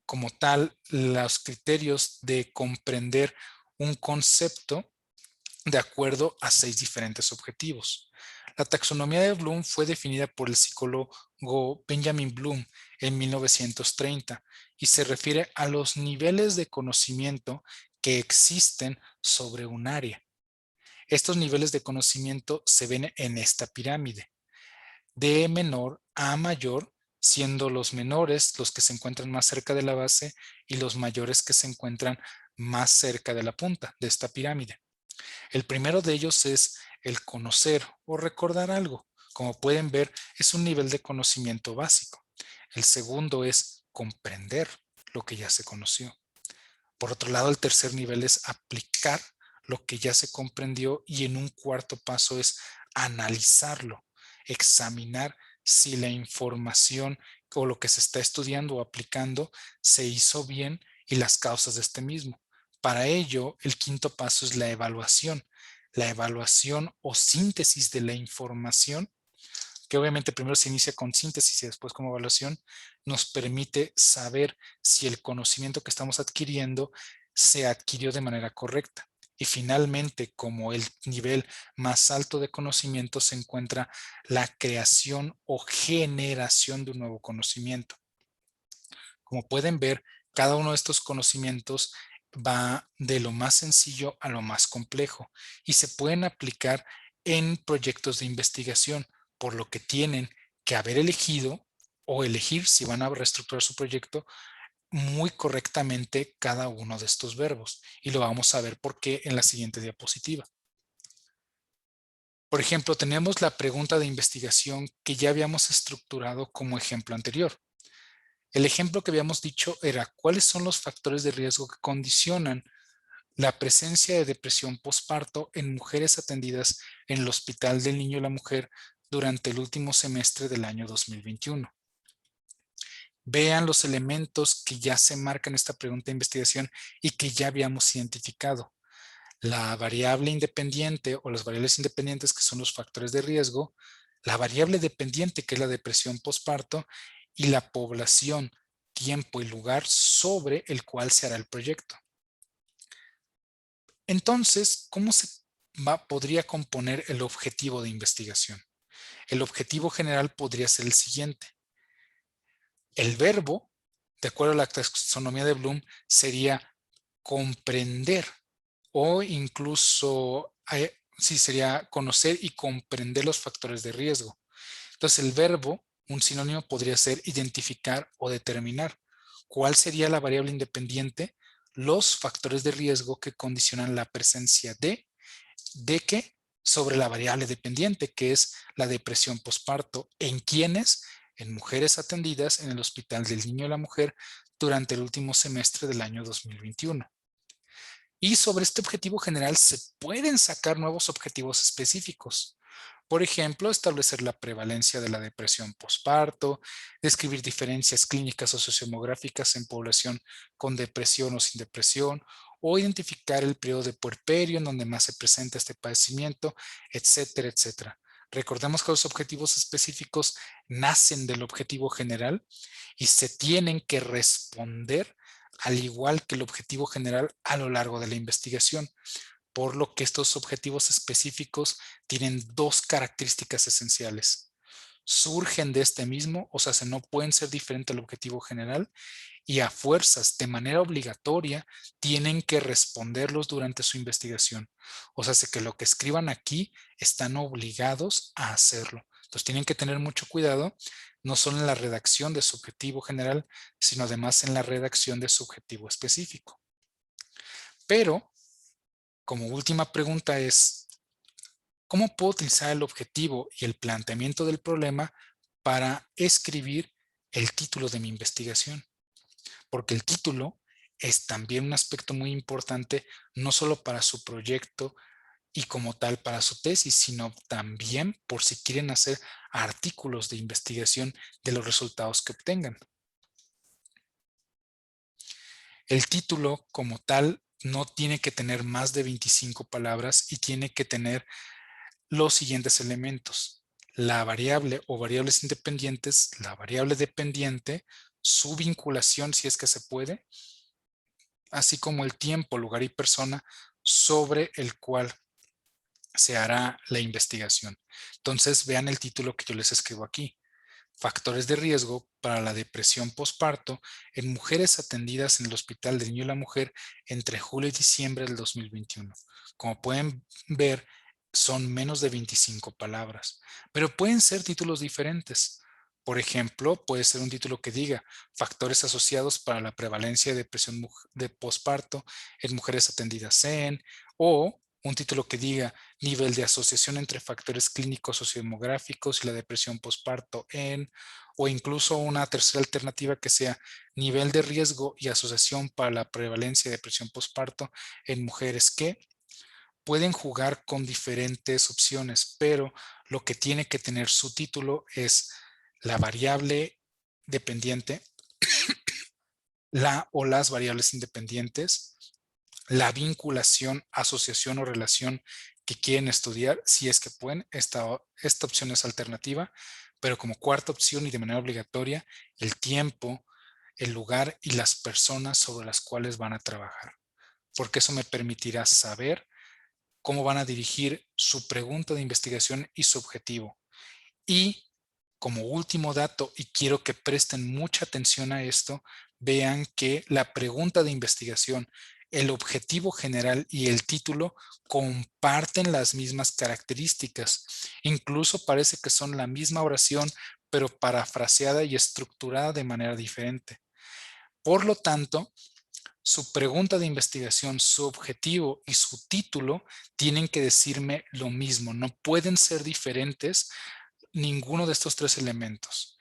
como tal, los criterios de comprender un concepto de acuerdo a 6 diferentes objetivos. La taxonomía de Bloom fue definida por el psicólogo Benjamin Bloom en 1930 y se refiere a los niveles de conocimiento que existen sobre un área. Estos niveles de conocimiento se ven en esta pirámide, de menor a mayor, siendo los menores los que se encuentran más cerca de la base y los mayores que se encuentran más cerca de la punta de esta pirámide. El primero de ellos es el conocer o recordar algo. Como pueden ver, es un nivel de conocimiento básico. El segundo es comprender lo que ya se conoció. Por otro lado, el tercer nivel es aplicar lo que ya se comprendió y en un cuarto paso es analizarlo, examinar si la información o lo que se está estudiando o aplicando se hizo bien y las causas de este mismo. Para ello, el quinto paso es la evaluación. La evaluación o síntesis de la información, que obviamente primero se inicia con síntesis y después como evaluación, nos permite saber si el conocimiento que estamos adquiriendo se adquirió de manera correcta. Y finalmente, como el nivel más alto de conocimiento, se encuentra la creación o generación de un nuevo conocimiento. Como pueden ver, cada uno de estos conocimientos va de lo más sencillo a lo más complejo y se pueden aplicar en proyectos de investigación, por lo que tienen que haber elegido o elegir si van a reestructurar su proyecto muy correctamente cada uno de estos verbos. Y lo vamos a ver por qué en la siguiente diapositiva. Por ejemplo, tenemos la pregunta de investigación que ya habíamos estructurado como ejemplo anterior. El ejemplo que habíamos dicho era cuáles son los factores de riesgo que condicionan la presencia de depresión posparto en mujeres atendidas en el Hospital del Niño y la Mujer durante el último semestre del año 2021. Vean los elementos que ya se marcan en esta pregunta de investigación y que ya habíamos identificado. La variable independiente o las variables independientes, que son los factores de riesgo, la variable dependiente, que es la depresión posparto, y la población, tiempo y lugar sobre el cual se hará el proyecto. Entonces, ¿cómo se podría componer el objetivo de investigación? El objetivo general podría ser el siguiente. El verbo, de acuerdo a la taxonomía de Bloom, sería comprender o incluso, sí, sería conocer y comprender los factores de riesgo. Entonces, el verbo, un sinónimo podría ser identificar o determinar. ¿Cuál sería la variable independiente? Los factores de riesgo que condicionan la presencia ¿de qué? Sobre la variable dependiente, que es la depresión posparto. ¿En quiénes? En mujeres atendidas en el Hospital del Niño y la Mujer durante el último semestre del año 2021. Y sobre este objetivo general se pueden sacar nuevos objetivos específicos. Por ejemplo, establecer la prevalencia de la depresión posparto, describir diferencias clínicas o sociodemográficas en población con depresión o sin depresión, o identificar el periodo de puerperio en donde más se presenta este padecimiento, etcétera, etcétera. Recordemos que los objetivos específicos nacen del objetivo general y se tienen que responder al igual que el objetivo general a lo largo de la investigación, por lo que estos objetivos específicos tienen dos características esenciales. Surgen de este mismo, o sea, no pueden ser diferentes al objetivo general y a fuerzas, de manera obligatoria, tienen que responderlos durante su investigación. O sea, que lo que escriban aquí están obligados a hacerlo. Entonces tienen que tener mucho cuidado, no solo en la redacción de su objetivo general, sino además en la redacción de su objetivo específico. Pero, como última pregunta es, ¿cómo puedo utilizar el objetivo y el planteamiento del problema para escribir el título de mi investigación? Porque el título es también un aspecto muy importante, no solo para su proyecto y como tal para su tesis, sino también por si quieren hacer artículos de investigación de los resultados que obtengan. El título como tal no tiene que tener más de 25 palabras y tiene que tener los siguientes elementos: la variable o variables independientes, la variable dependiente, su vinculación si es que se puede, así como el tiempo, lugar y persona sobre el cual se hará la investigación. Entonces, vean el título que yo les escribo aquí: Factores de riesgo para la depresión posparto en mujeres atendidas en el Hospital del Niño y la Mujer entre julio y diciembre del 2021. Como pueden ver, son menos de 25 palabras, pero pueden ser títulos diferentes. Por ejemplo, puede ser un título que diga factores asociados para la prevalencia de depresión de posparto en mujeres atendidas en, o un título que diga nivel de asociación entre factores clínicos sociodemográficos y la depresión posparto en, o incluso una tercera alternativa que sea nivel de riesgo y asociación para la prevalencia de depresión posparto en mujeres que pueden jugar con diferentes opciones, pero lo que tiene que tener su título es la variable dependiente, la o las variables independientes, la vinculación, asociación o relación que quieren estudiar, si es que pueden. Esta opción es alternativa, pero como cuarta opción y de manera obligatoria, el tiempo, el lugar y las personas sobre las cuales van a trabajar, porque eso me permitirá saber cómo van a dirigir su pregunta de investigación y su objetivo. Y como último dato, y quiero que presten mucha atención a esto, vean que la pregunta de investigación, el objetivo general y el título comparten las mismas características. Incluso parece que son la misma oración, pero parafraseada y estructurada de manera diferente. Por lo tanto, su pregunta de investigación, su objetivo y su título tienen que decirme lo mismo. No pueden ser diferentes ninguno de estos tres elementos,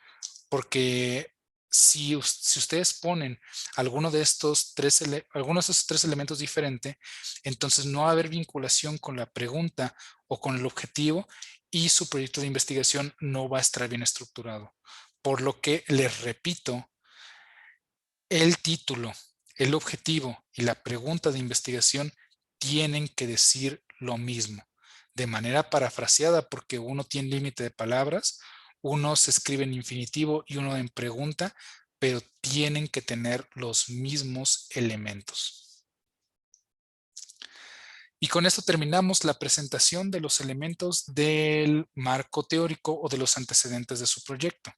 porque si ustedes ponen algunos de estos tres elementos diferentes, entonces no va a haber vinculación con la pregunta o con el objetivo y su proyecto de investigación no va a estar bien estructurado. Por lo que les repito, el título, el objetivo y la pregunta de investigación tienen que decir lo mismo, de manera parafraseada, porque uno tiene límite de palabras, uno se escribe en infinitivo y uno en pregunta, pero tienen que tener los mismos elementos. Y con esto terminamos la presentación de los elementos del marco teórico o de los antecedentes de su proyecto.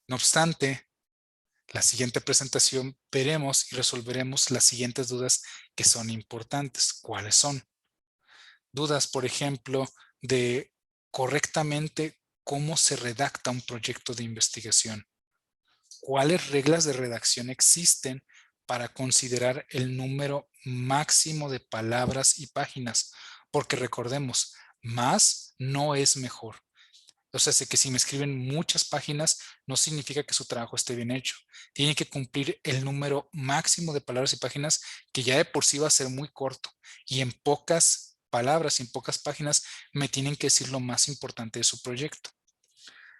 No obstante, la siguiente presentación veremos y resolveremos las siguientes dudas que son importantes. ¿Cuáles son? Dudas, por ejemplo, de correctamente cómo se redacta un proyecto de investigación. ¿Cuáles reglas de redacción existen para considerar el número máximo de palabras y páginas? Porque recordemos, más no es mejor. O sea, sé que si me escriben muchas páginas, no significa que su trabajo esté bien hecho. Tiene que cumplir el número máximo de palabras y páginas, que ya de por sí va a ser muy corto. Y en pocas palabras y en pocas páginas me tienen que decir lo más importante de su proyecto.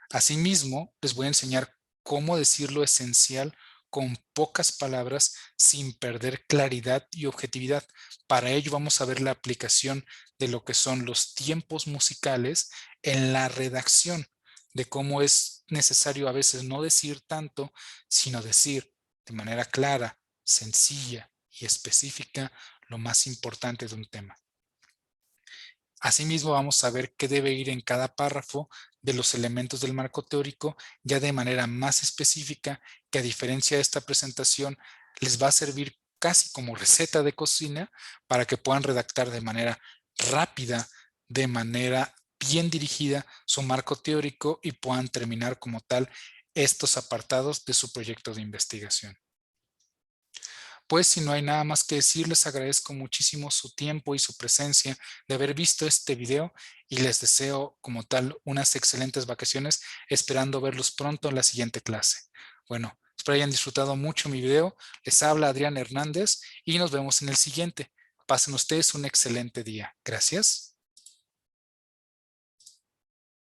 Asimismo, les voy a enseñar cómo decir lo esencial con pocas palabras sin perder claridad y objetividad. Para ello vamos a ver la aplicación de lo que son los tiempos musicales en la redacción, de cómo es necesario a veces no decir tanto, sino decir de manera clara, sencilla y específica lo más importante de un tema. Asimismo, vamos a ver qué debe ir en cada párrafo de los elementos del marco teórico, ya de manera más específica, que a diferencia de esta presentación, les va a servir casi como receta de cocina para que puedan redactar de manera rápida, de manera bien dirigida su marco teórico y puedan terminar como tal estos apartados de su proyecto de investigación. Pues si no hay nada más que decir, les agradezco muchísimo su tiempo y su presencia de haber visto este video y les deseo como tal unas excelentes vacaciones, esperando verlos pronto en la siguiente clase. Bueno, Espero hayan disfrutado mucho mi video. Les habla Adrián Hernández y nos vemos en el siguiente. Pasen ustedes un excelente día. Gracias.